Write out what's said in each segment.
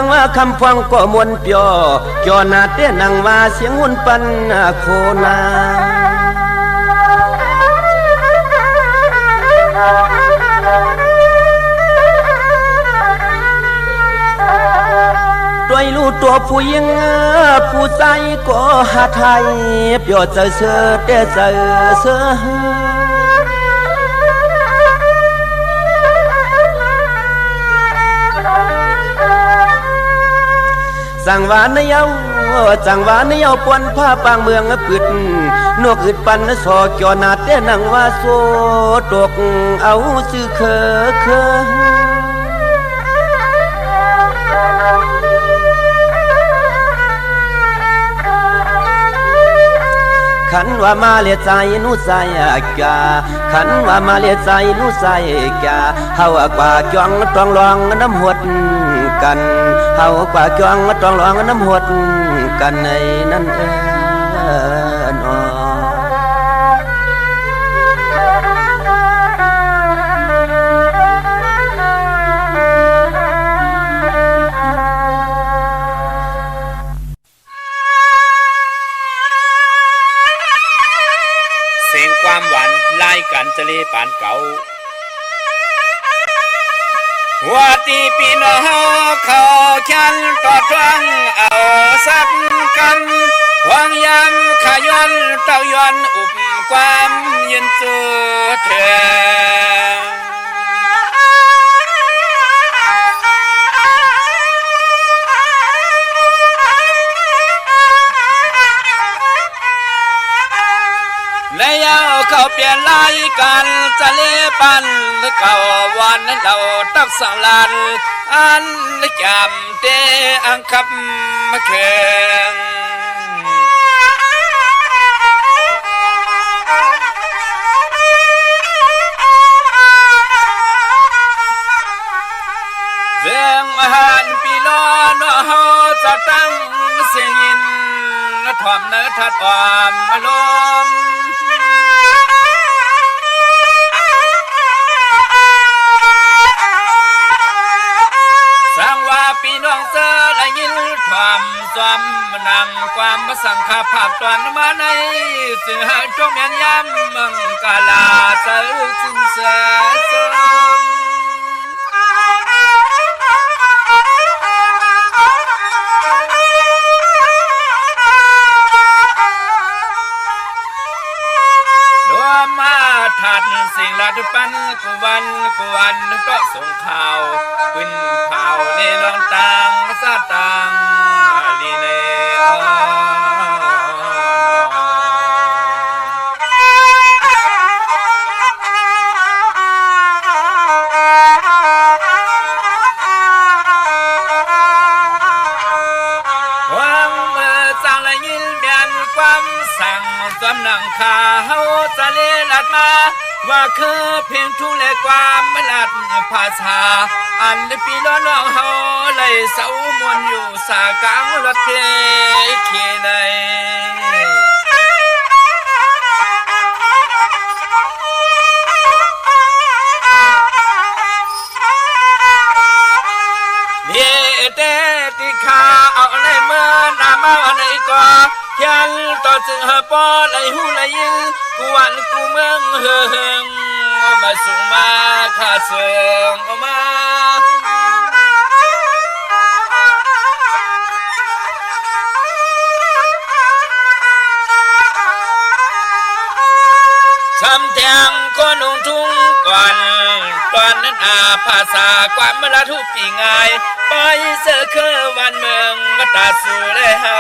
งว่าคำฟังก็มวนเปียวจอนาเต้นังว่าเสียงหุ่นปันโคนาด้วยรู้ตัวผู้หญิงผู้ใจก็หาไทยเปียวเจอเสือเต้เจอเสือจังหวานเยาจังหวานเยาปวนผ้าปางเมืองปิดนกอึดปันสอจอนาเต้นังว่าโซตกเอาซื้อเคขันว่ามาเลียใจนู้ใส่กาขันว่ามาเลียใจนู้ใส่กาเฮากว่าจ้องต้องลองน้ำหดกันเฮากว่าจ้องต้องลองน้ำหดกันในนั้นนอกันจะเลปานเก่าว่าตีปีน้องเขาฉันต่อทวงเอาสักกันวางยำขย้อนเต้าย้อนอุบความยืนเจอเธอในยาวเขาเปลี่ยนลายกันจะเล่ปันเก่าวันนั้นเราตักสังลานอันจำเตอังคับมาเข่งเรื่องอาหารปีล้อนเฮาจะตั้งเสียงยินทอมเนื้อทัดความลมพี่น้องเจอและยินความจอมนังความสังขาภาพตอนมาในสื่อหาจงเมียนย้ำมังกาลาเจอสิ้นเสือมาถัดสิ่งละทุปันกุวันก็ส่งข่าวขึ้นเผาในลองตังซาตังลีเนสั่งจำนังข้าเฮาจะเล่ลัดมาว่าคือเพียงทุ่งเล่ความไม่ลัดภาษาอันปีล้อน้องเฮาเลยเสามวนอยู่สากลางรถเทขี่ในเย่เตติขาเอาอะไรเมื่อนามาอะไรก็ยันต่อจึงหาปอไหลหูไหลยินกูวันกูเมืองเฮืองมาส่งมาข้าส่งออกมาทำเตียงก็นุ่งทุ่งก่อนตอนนั้นภาษาความเมื่อละทุกปีง่ายไปเสือคือวันเมืองมาตาสู่ได้เฮา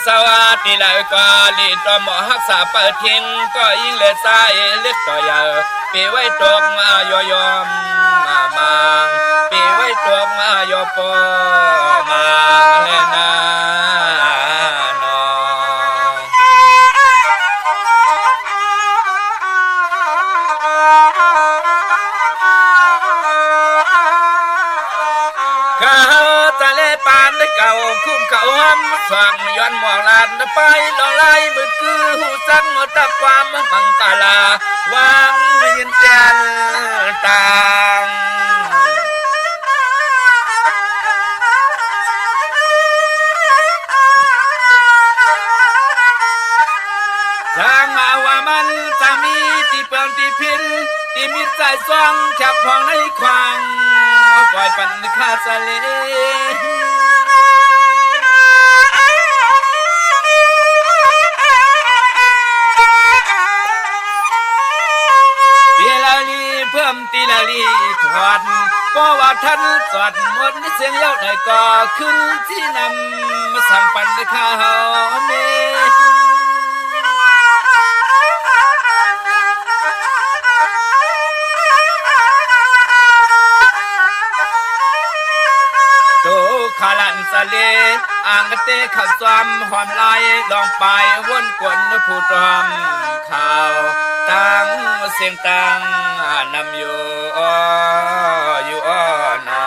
สวัสดีเลยกว่าลีตัวหมอหักษาเปิดทิ้งก็ยิ่งเลยใจเล็กต่อใหญ่ปีไว้ตกมายอยอมมาปีไว้ตกมายอปอมาเลยนะ ก เก่าคุ้มเขาห้ำฟังย้อนหมอกลานไปลองไล่มืดคือหูสังตะความบังกาลาวางยินแจนต่างทางมาว่ามันจะมีที่เปลืองที่พินที่มิดใจซองจับพองในควางปล่อยปันคาสะเลตีลาลีเพิ่มตีลาลีถอดเพราะว่าท่านสอดหมดเสียงเย้าหน่อยก็ขึ้นที่นำมาสั่งปันคาเฮาเมขาลันสะเลอ่างกะเตะขับซ้ำหอมลายลองไปวนกวนผู้ตอมข่าวตั้งเสียงตั้งนำอยู่อยู่นอ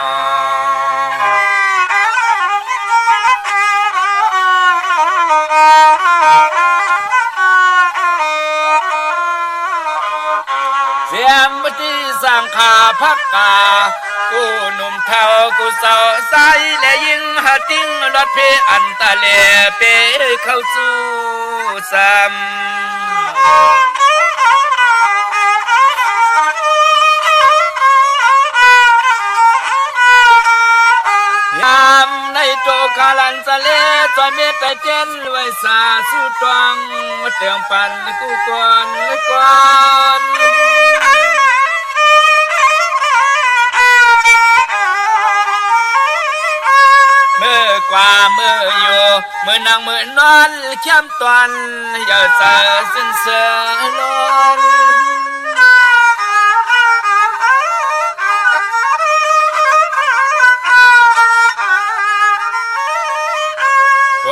เสียงบัดนี้สร้างขาพักกากูหนุ่มเท่ากูเศร้าใสและยิ่งหาติ้งรถเพอันตะเลเปเข้าสู่ซ้ำยามในโจคาลันสะเลจอยเม็ดแต่เจนไว้สาสู้ตวงเตียงปันกูก่อนกว่าเมื่ออยู่เมื่อนางเมื่อนอนเข้มตอนอย่าเสือสิ้นเสือลน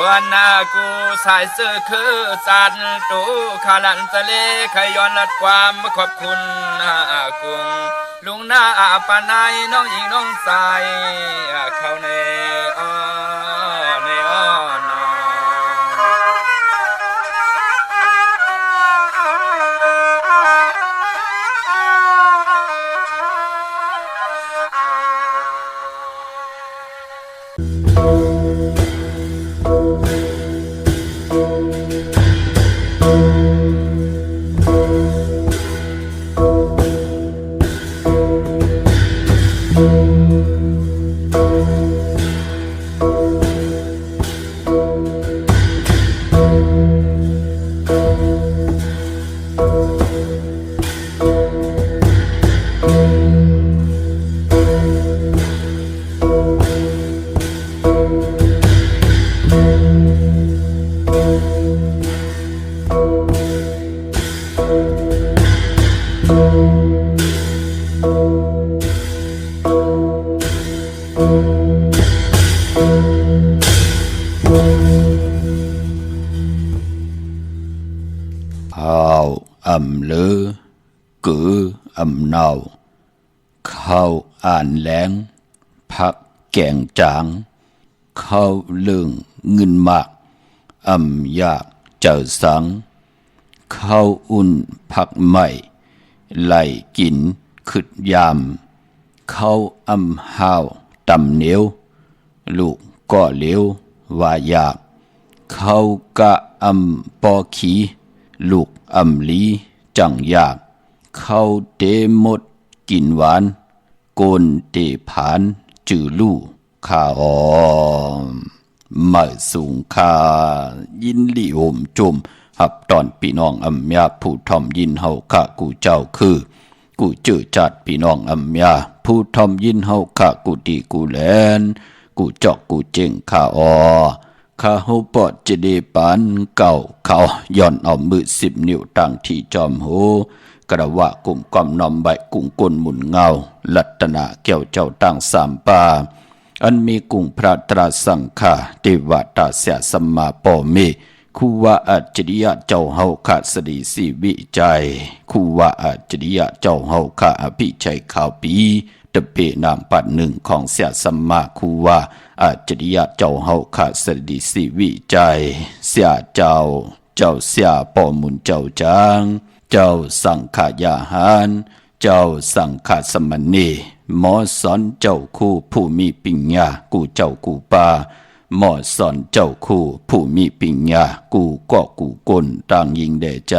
วันนากูสายเสื้อคือสันตูขาลันทะเลขย้อนลัดความขอบคุณนากุงลุงหน้าปานายน้องหญิงน้องสายเข้าในเลอกือเนาข้าวอ่านแหลงผักแกงจางข้าวเลื่องเงินมากยากเจอสังข้าวอุ่นผักใหม่ไหลกินขึ้นยามข้าวห้าวตำเหนียวลูกก็เลี้ยวว่าอยากข้าวกะปอขีลูกลีจังอยากเข้าเตหมดกินหวานโกนเตผานจือลู่ข้ามาสูงข้ายินลี่โหมจุมหับตอนพี่น้องยาผู้ทอมยินเฮาข้ากูเจ้าคือกูเจอจัดพี่น้องยาผู้ทอมยินเฮาข้ากูดีกูแลนกูจอกกูเจงข้าข้าหูปอดจะได้ปานเก่าเขาย่อนเอามือ10 นิ้วตั้งที่จอมหูกระว่ากุ่มกอมนอมใบกุ้งกลหมุนเงาลัตนาเกี่ยวเจ้าตั้ง3 ป่าอันมีกุ้งพระตราสังฆาเทวตาเสียสัมมาปอเมคูว่าอัจฉริยะเจ้าเฮาข้าสดีสีวิจัยคูว่าอัจฉริยะเจ้าเฮาข้าอภิชัยข่าวปี ตะเปนามปัดหนึ่งของเสียสัมมาคูว่าอาจริยะเจ้าเฮาขาสดิสิวิจัยเสียเจ้าเสียปอมุนเจ้าจางเจ้าสังขายาหารเจ้าสังฆสมณีหมอสอนเจ้าคู่ผู้มีปัญญากูเจ้ากูปาหมอสอนเจ้าคู่ผู้มีปัญญากูก็กูกลต่างยิงแด่ใจ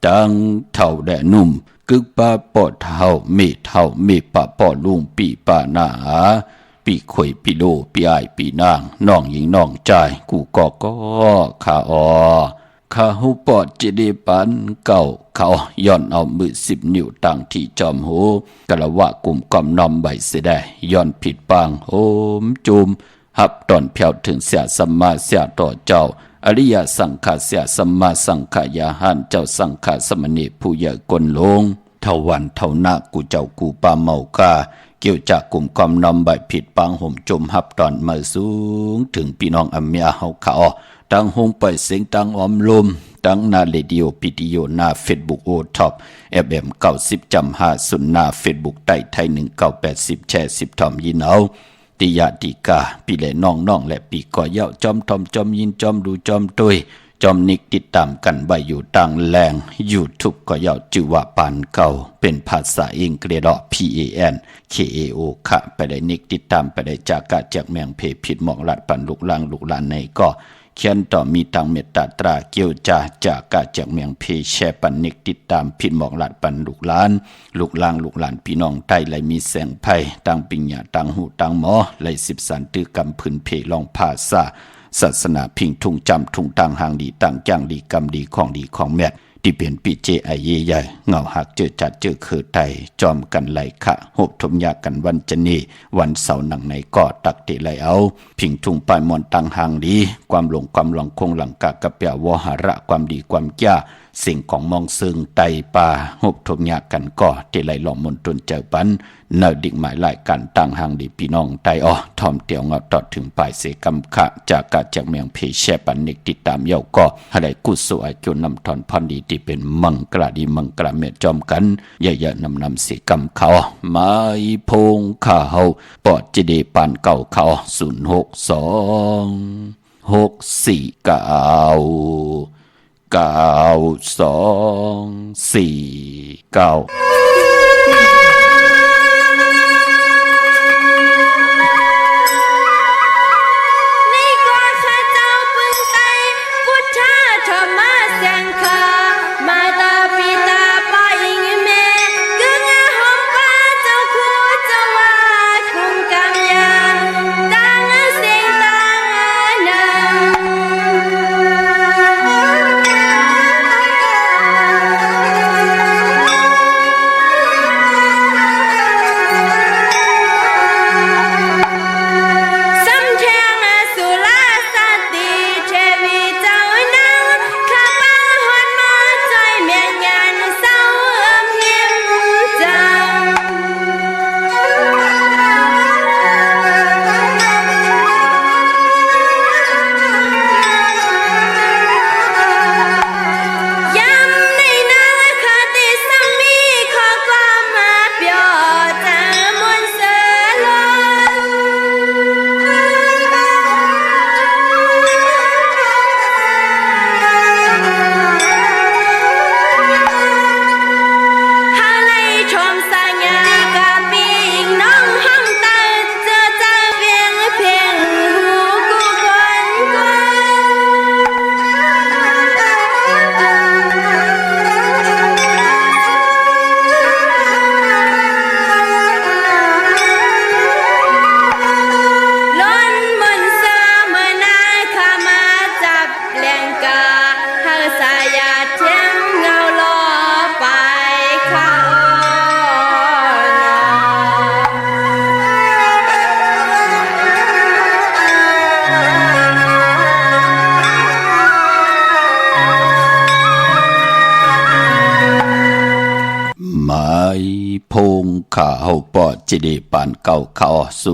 ต่างเท่าแด่นุ่มกึกปาปอดเท่าเมเท่าเมปะปอลุงปีปาหนาปีข่อยปีโลปีอายปีนางน้องยิงน้องใจกูก็ขาข้าหูปอดจะได้ปันเก่าเขาย้อนเอามือ10 นิ้วตั้งที่จอมหูกะละวะกลุ่มกอมนอมใบเสียได้ย้อนผิดปางโหมจุมหับตอนเพียวถึงเสียสัมมาเสียต่อเจ้าอริยสังขารเสียสัมมาสังขายาหันเจ้าสังขารสมณีผู้ใหญ่กลลงเท่าวันเท่านากูเจ้ากูปาเมากาเกี่ยวจากกลุ่มกอมนอมใบผิดปางห่มจมหับตอนมาสูงถึงพี่น้องอเมียเฮาเขาตั้งหงปล่อยเสียงตั้งอมลมตั้งนาเรดิโอพิดีโอนาเฟซบุ๊กโอท็อปFM 90 จำ50นาเฟซบุ๊กใต้ไทย1980แชร์10ทอมยินเอาติยาติกาปีและน้องและปีก่อเย้าจอมทอมจอมยินจอมดูจอมตุยจอมนิกติดตามกันไว้อยู่ต่างแรง YouTube ก็เย้าจื่อว่าปานเก่าเป็นภาษาอังกฤษPANKAO ค่ะไปได้นิกติดตามไปได้จากกะจากเมืองเพผิดหมองลัดปันลูกลางลูกหลานในก็เขียนต่อมีตังเมตตาตราเกี่ยวจากกาจากเมืองเพแชปันนิกติดตามผิดหมอกหลัดปันลูกหลานลูกลางลูกหลานพี่น้องไทยไหลมีแสงไพ่ตังปิญญาตังหูตังหมอไหล10 สันตือกำพื้นเพลองภาษาศาสนาพิงทุ่งจำทุ่งตังหางดีตังจ้างดีกำดีของแมทที่เป็นปีเจไอเยใหญ่เงาหักเจอจัดเจอคือไตจอมกันไหลขะหบทมยากันวันจันนีวันเสาร์หนังในก่อตักติไหลเอาพิงทุ่งปลายมอนตังหางดีความหลงความหลงคงหลังกะกะเปียวหาระความดีความแก่สิ่งของมองซึ่งไตป่าหบทมยากันก่อติไหลหลอมมนตนเจอปันเนดิ่งหมายหลายกันต่างหางดีพี่น้องไตทอมเตียวเงาตอดถึงปลายเสกำขะจากกะจากเมืองเพแชปันนิกติดตามเย้าก็ให้กุศลจนนำทอนพรดีที่เป็นมังกรดีมังกรเมจอมกันอย่านำเสกำเขาไม้พงข้าเฮาปอดจะได้ปานเก่าเขา062 649 9249ไม้พงข้าเฮาปอดจะได้ปานเก่าเขา062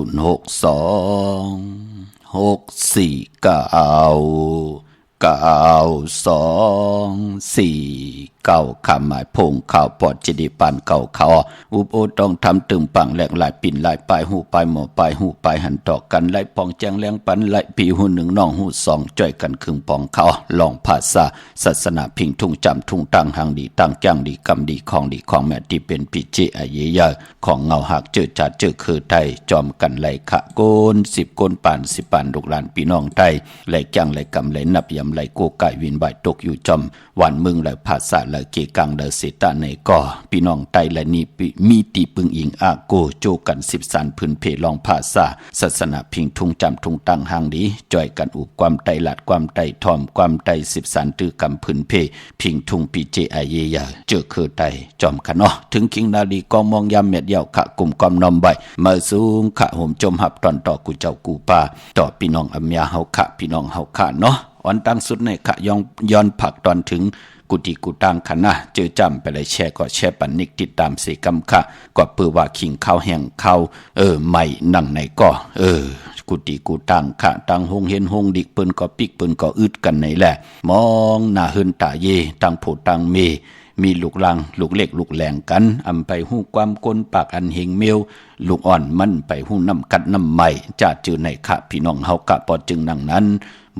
649 9249 เก่าขามหมายพงข่าวปอดจิดิปานเก่าเขาอุบโอต้องทำตึงปังแหลกหลายปิ่นหลายปลายหูปลายหมอปลายหูปลายหันตอกกันไหลปองแจงแรงปันไหลปีหูหนึ่งน้องหูสองจ่อยกันครึ่งปองเขาลองภาษาศาสนาพิงทุ่งจำทุ่งตั้งหางดีตั้งจ้างดีกำดีของดีของแม่ที่เป็นปิจิอาเยยาของเงาหักเจอจัดเจอคือไทยจอมกันไหลขะโกน10โกนป่าน10ป่านลูกหลานพี่น้องไทยไหลจ้างไหลกำไหลนับยำไหลโกไก่วินใบตกอยู่จอมหวานมึงไหลภาษาไหลเกกังเดเสตาในก่อพี่น้องไทยและนี่มีตีปึงอิงอาโกโจกัน10สันพื้นเพลองภาษาศาสนาพิงทุ่งจำทุ่งตั้งหางดีจ่อยกันอุบความไตหลัดความไตทอมความไต10สันตือกำพื้นเพพิงทุ่งปีเจไอเยยาเจอคือไตจอมกันเนาะถึงคิงนาลีกองมองยามเม็ดเดียวขะกลุ่มกอมนอมใบมาสูงขะห่มจมหับตอนต่อกูเจ้ากูป่าต่อพี่น้องอเมียเฮาขะพี่น้องเฮาขะเนาะวันตั้งสุดในขะย้อนผักตอนถึงกุฏิกูตังขันนะเจอจำไปเลยแช่ก็แช่ปันนิกติดตามเสกำค่ะก็เปือว่าขิงข้าวแห้งข้าวไม่นั่งไหนก็กุฏิกูตังค่ะตังหงเห็นหงดิกเปิ้นก็ปิกเปิ้นก็อึดกันไหนแหละมองหน้าหืนตาเยตังโผตังเมมีลูกลังลูกเล็กลูกแหลงกันอำไปหู้ความก้นปากอันเฮงเมียวลูกอ่อนมันไปหู้น้ำกัดน้ำใหม่จะจือในขะพี่น้องเฮากะปอจึงนั่งนั้น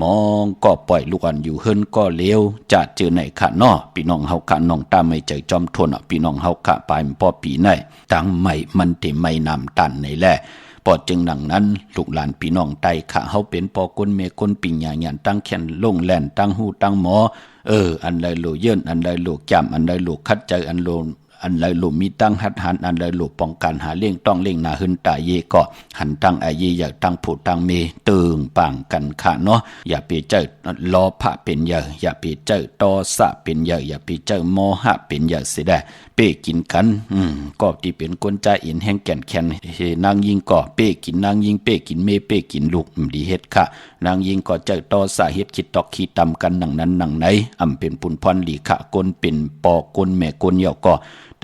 มองก็ปล่อยลูกอ่อนอยู่เฮิรนก็เลี้ยวจะจือในขะนอพี่น้องเฮากะน้องตาไม่ใจจอมทนพี่น้องเฮากะปลายพ่อปีในตั้งใหม่มันเตไม่นำตันในแหละปอจึงดังนั้นลูกหลานพี่น้องไตขะเฮาเป็นปอก้นเมก้นปิญญาญาณตั้งแขนลงแล่นตั้งหูตั้งหมออันใดโลเยินอันใดโลจำอันใดโลคัดใจอันใดโลมีตั้งหัดหันอันใดโลป้องกันหาเลี่ยงต้องเลี่ยงหน้าหึนตาเยก็หันตั้งอาเยอยากตั้งผู้ตั้งเมตึงปังกันค่ะเนาะอย่าไปเจอลอพระเป็นเยอะอย่าไปเจอตอสะเป็นเยอะอย่าไปเจอโมหะเป็นเยอะเสียได้เป้กินกันก็ที่เป็นคนใจอินแห่งแก่นแคนนางยิงก็เป้กินนางยิงเป้กินเมเป้กินลูกดีเฮ็ดค่ะนางยิงก็เจอตอสะเฮ็ดคิดตอกขี้ตำกันหนังนั้นหนังไหนเป็นปุนพรหลีขะกนเป็นปอกนแม่กนเหี่ยวก็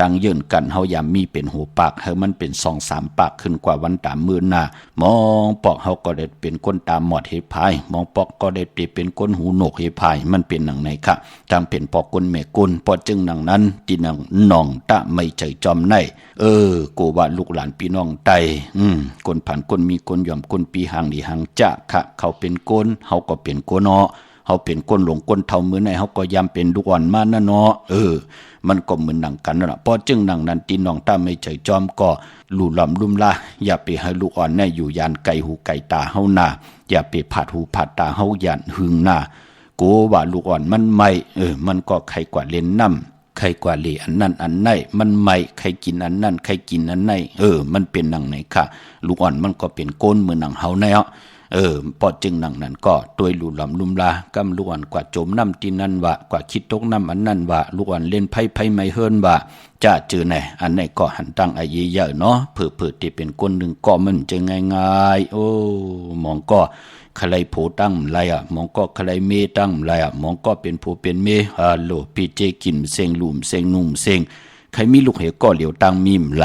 ตั้งยืนกันเฮายามมีเป็นหูปากเฮามันเป็น2-3ปากขึ้นกว่าวันตามมื้อหน้ามองปอกเฮาก็ได้เป็นคนตามหมอดเฮพายมองปอกก็ได้เป็นคนหูหนวกเฮพายมันเป็นหนังไหนค่ะจังเป็นปอกคนแม่กุนปอจึงหนังนั้นที่หนังน้องตะไม่ใจจอมในกูว่าลูกหลานพี่น้องไตคนผ่านคนมีคนยอมคนปีหางดีหางจะค่ะเขาเป็นคนเฮาก็เป็นคนเนาะเฮาเป็นคนหลงคนเท่ามื้อไหนเฮาก็ยามเป็นลูกอ่อนมานั่นเนาะมันก็เหมือนหนังกันนั่นแหละพอจึงหนังนั้นตีน้องตาไม่ใจจอมก็ลู่หล่ำลุ่มล่าอย่าไปให้ลูกอ่อนแน่อยู่ยานไก่หูไก่ตาเฮาหน้าอย่าไปผาดหูผาดตาเฮายานหึงหน้าโกว่าลูกอ่อนมันไม่มันก็ใครกว่าเล่นน้ำใครกว่าเลอันนั้นอันไหนมันไม่ใครกินอันนั้นใครกินอันไหนมันเป็นหนังไหนค่ะลูกอ่อนมันก็เป็นโกนเหมือนหนังเฮาแน่พอจึงหนังนั้นก็ตัวลู่หลำลุ่มลากำลูกอ่อนกว่าโจมน้ำตีนั่นว่ากว่าคิดตกน้ำอันนั้นว่าลูกอ่อนเล่นไพ่ไม่เฮิรนว่าจะเจอไหนอันไหนก็หันตั้งอายุเยอะเนาะเผื่อที่เป็นคนหนึ่งก็มันจะง่ายๆมองก็ใครโผตั้งไรมองก็ใครเมตั้งไรมองก็เป็นผู้เป็นเมฮัลโหลพี่เจกินเซงลุ่มเซงนุ่มเซงใครมีลูกเหก็เหลียวตั้งมีมไหล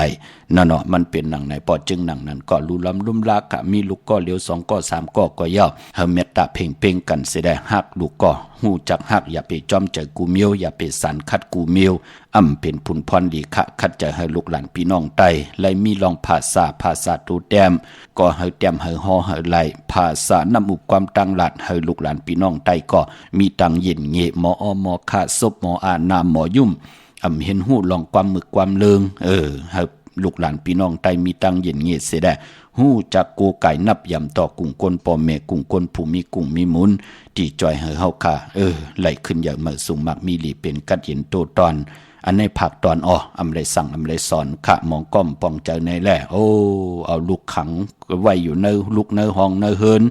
นั่นเนาะมันเป็นหนังไหนปอจึงหนังนั้นก็ลู่ลำลุ่มลากะมีลูกก็เหลียว2ก็3ก็ยาวเฮาเมตตาเพ่งกันเสียได้ฮักลูกก็หู้จักฮักอย่าไปจอมใจกูเมียวอย่าไปสารคัดกูเมียวเป็นผุนพรดีคะคัดใจให้ลูกหลานพี่น้องไตไลมีลองภาษาตูแต้มก็ให้แต้มให้ฮอให้ไหลภาษานำอุบความตั้งหลัดให้ลูกหลานพี่น้องไตก็มีตังเย็นเงหมอหมอคาศพหมออานาหมอยุ่มเห็นหูลองความมึกความเลิงให้ลูกหลานพี่น้องไตมีตังเย็นเงียดเสียได้หูจักโกไก่นับยำต่อกุ้งก้นปอแม่กุ้งก้นผู้มีกุ้งมีหมุนที่จอยเฮาค่ะไหลขึ้นอย่างเมื่อสูงมักมีหลีเป็นกัดเย็นโตตอนอันในผักตอนอำไรสั่งอำไรสอนขะมองก้อมปองใจในแหละเอาลูกขังไว้อยู่ในลูกในห้องในเฮิรน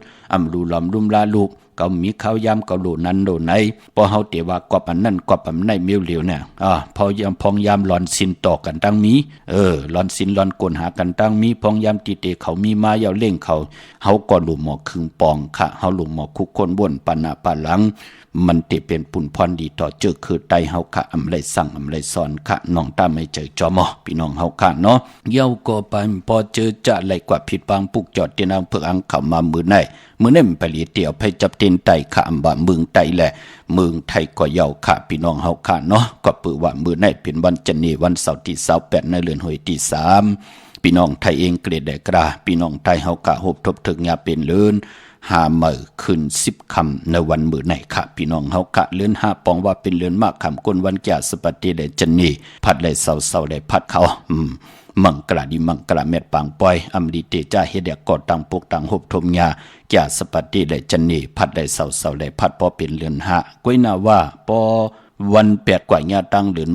รูลำลุ่มลาลูกก็มีข้าวยำก็โหลนั้นโหลไหนพอเฮาเตว่ากอบอันนั้นกอบอันไหนเมียวเหลียวเนี่ยพองยามหลอนสินต่อกันตั้งมีหลอนสินหลอนกลหากันตั้งมีพองยามติเตเขามีมาเยาเล่งเขาเฮาก็หลุมหมอคึงปองค่ะเฮาหลุมหมอคุกคนบ่นปานะปาหลัง มันติเป็นปุ่นพรดีต่อเจอคือไตเฮาค่ะอำไลสั่งอำไลสอนค่ะน้องตามไม่เจอจอมอพี่น้องเฮาค่ะเนาะเย้าก็ไปพอเจอจะไหลกว่าผิดบางปุกจอดเตียนางเพื่ออังเข้ามามือไหนมันไปเตียวไปจับเตียนไตค่ะอำบ่าเมืองไตแหละเมืองไทยก็เย้าค่ะพี่น้องเฮาค่ะเนาะก็ปือว่ามือไหนเป็นวันจันทร์วันเสาร์ที่28ในเดือนหวยที่3พี่น้องไทยเองเกรดได้กราพี่น้องไทยเฮากะหบทบถึงยาเป็นเลิน5 มื้อขึ้น10 ค่ำในวันมื้อไหนค่ะพี่น้องเฮากะเลื่อน5ปองว่าเป็นเลื่อนมากค่ำก้นวันแก่สปฏิได้จันนี่พัดได้เศร้าได้พัดเขามังกระดิมังกระเม็ดปางปอยอำดีเตจ้าเฮ็ดกอดตังปกตังหบทมยาแก่สปฏิได้จันนี่พัดได้เศร้าได้พัดพอเป็นเลื่อน5ก้อยนาว่าปอวัน8กว่าญาตังเหลือน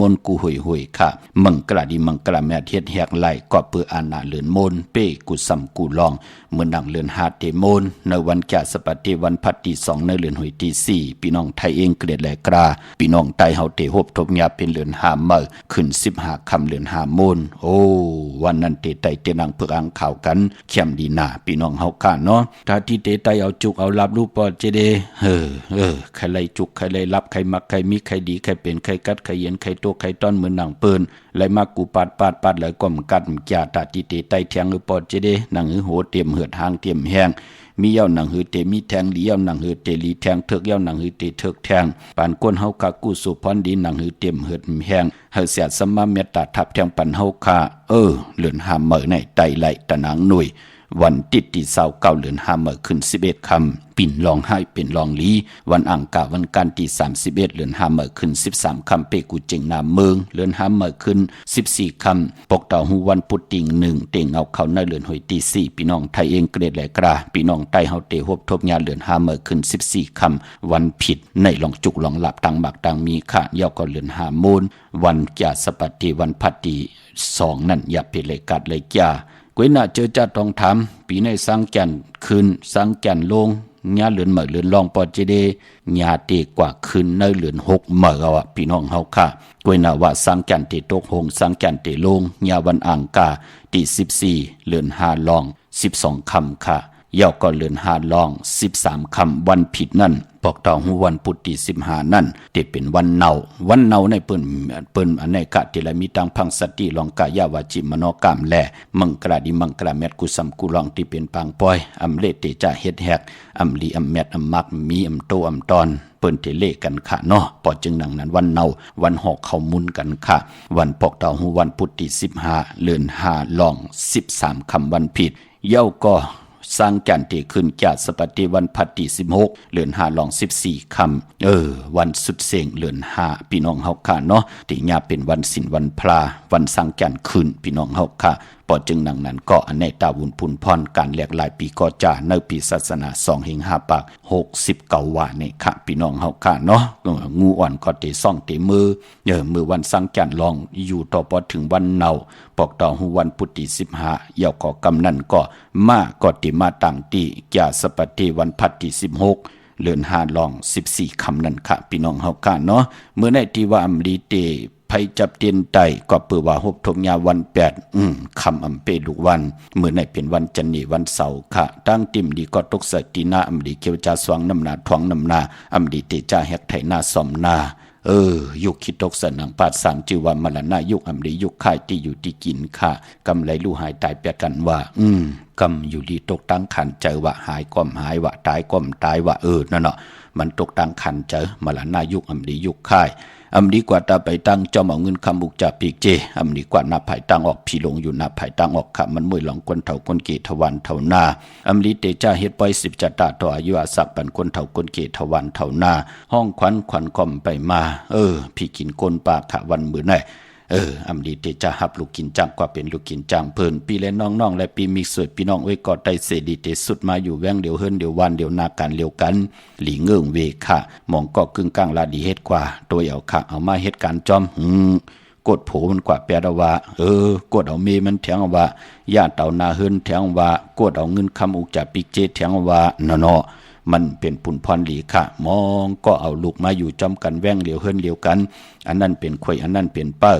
มนกูหุยค่ะมังกระดิมังกระแม่เฮ็ดแหกไหลก็เปืออาณาเหลือนมนเป้กูซ้ำกูลองเมื่อนังเลือน5เตมนในวันแก่สปฏิวันพัดที่2ในเลือนหวยที่4พี่น้องไทยเองเกลียดแลกราพี่น้องไทยเฮาเตหบทบญาเป็นเลือน5มื้อขึ้น15ค่ำเลือน5มนโอ้วันนั้นเตไตเตนังเพื่ออังข่าวกันเข้มดีหน้าพี่น้องเฮาค่ะเนาะถ้าที่เตไตเอาจุกเอารับรูปปอเจเดใครไล่จุกใครไล่รับใครมักใครมีใครดีใครเป็นใครกัดใครเย็นใครโตใครต้อนเหมือนหนังเปิ้นไหลมากูปาดไหลก้มกัดจ่าตาติเตไตแทงหรือปอดเจเดหนังหือโหเตรียมเหือดหางเตรียมแห้งมีเย้าหนังหือเตมีแทงลีเย้าหนังหือเตลีแทงเถิกเย้าหนังหือเตเถิกแทงปานก้นเฮากะกู้สุพรดีหนังหือเตรียมเหือดแห้งเฮาเสียสมมาเมตตาทับแทงปันเฮาคาเหลือน5มื้อในไตไหลตะนางหน่วยวันติดที่29เหลือน5มื้อขึ้น11ค่ำปิ่นลองให้เป็นลองลีวันอังคารวันกันที่31เหลือน5มื้อขึ้น13ค่ำเปกูเจงนาเมืองเหลือน5มื้อขึ้น14ค่ำปกเต่าหูวันพุธติง1เต็งเอาเข้าในเหลือนหวยที่4พี่น้องไทยเองเกรดแลกราพี่น้องไทยเฮาเตฮบทบญาเหลือน5มื้อขึ้น14ค่ำวันผิดในลองจุกลองหลับตังบักตังมีค่ะยาวก็เหลือน5มูลวันแก่สปฏิวันพัดที่2นั่นอย่าเป็นเลยกัดเลยจ้าก้วยน่าเจอจัดต้องทำปีในสังแก่นคืนสังแก่นลงญาเหลือนเหมือเหลือนลองปอเจเดญาเตกว่าคืนในเหลือน6เหมือเอาพี่น้องเฮาค่ะก้วยน่าว่าสังแก่นเตตกหงสังแก่นเตลงญาวันอังคารที่14เหลือน5ลอง12ค่ำค่ะยาวก็เหลือน5ลอง13ค่ำวันผิดนั่นปอกเต่าหูวันพุธที่15นั่นเตเป็นวันเนาในเปิ้นอันในกะที่ละมีตังพังสติลองกายาวาจิมโนกรรมแลมังกระดิมังกระแมดกุสัมกุลองที่เป็นปางปอยอำเลเตจะเฮ็ดแฮกอำลีอำแมดอำมักมีอำโตอำตอนเปิ้นเทเลกันค่ะเนาะปอจึงดังนั้นวันเนาวันหอกเข้ามุนกันค่ะวันปอกเต่าหูวันพุธที่15เดือน5ลอง13ค่ำวันผิดเย้าก็สร้างกันที่ขึ้นจากสปฏิวันพัดที่16เดือน5ลอง14ค่ำวันสุดเสงเดือน5พี่น้องเฮาค่ะเนาะที่ญาเป็นวันศีลวันพระวันสร้างกันขึ้นพี่น้องเฮาค่ะปอจึงดังนั้นก็อเนตาวุญพุนพรการแลกหลายปีก็จะในปีศาสนา2เฮง5ปาก69ว่านี่ค่ะพี่น้องเฮาค่ะเนาะงูอ่อนก็เตซ่องเตมือมือวันสร้างกันลองอยู่ต่อพอถึงวันเนาปอกต่อหูวันพุธที่15เยาก็กำนั้นก็มาก็ติมาต่างตีแก่สปฏิวันพัดที่16เลือน5ลอง14ค่ำนั่นค่ะพี่น้องเฮาค่ะเนาะเมื่อในที่ว่าอำลีเตไผจับเตียนไตก็เปือว่าหบทมยาวัน8คำอำเปลุกวันเมื่อในเป็นวันจันนีวันเสาร์ค่ะตั้งติ่มดีก็ตกสตินาอำดีเกียวจาสวงน้ำนาท้องน้ำนาอำดีเตจาแฮกไถนาสอมนายุคคิดตกสนังปาดสามจือว่ามรณะยุคอำลียุคค่ายที่อยู่ที่กินค่ะกำไรลู่หายตายแปะกันว่ากำอยู่ดีตกตั้งขันเจอว่าหายก้อมหายว่าตายก้อมตายว่านั่นเนาะมันตกตั้งขันเจอมรณะยุคอำลียุคค่ายอำดีกว่าตาไปตั้งจอมเอาเงินคำบุกจ่าปีกเจอำดีกว่านาภายตั้งออกพี่ลงอยู่นาภายตั้งออกค่ะมันมวยหลงคนเฒ่าคนเกทวันเฒ่านาอำลีเตจ้าเฮ็ดปล่อย10จัตตาต่ออายุอาศักปันคนเฒ่าคนเกทวันเฒ่านาห้องขวัญก่อมไปมาพี่กินก้นปากค่ะวันมื้อไหนอำดีเตจะหับลูกกินจังกว่าเป็นลูกกินจังเพิ่นปีและน้องๆและปีมิกสวยพี่น้องก็ได้เสดีเตสุดมาอยู่แวงเดียวเฮิรนเดียววันเดียวนาการเลียวกันหลีเงื่งเวค่ะมองก็กึ่งกลางลาดีเฮ็ดกว่าตัวเอาค่ะเอามาเฮ็ดการจอมกดโผมันกว่าแปลว่ากดเอาเมมันแทงว่าญาติเต่านาเฮิรนแทงว่ากดเอาเงินคำอุกจากปิกเจแทงว่าเนาะ มันเป็นปุ่นพรหลีค่ะมองก็เอาลูกมาอยู่จอมกันแว่งเหลียวเฮิรนเหลียวกันอันนั้นเป็นข่อยอันนั้นเป็นเป้อ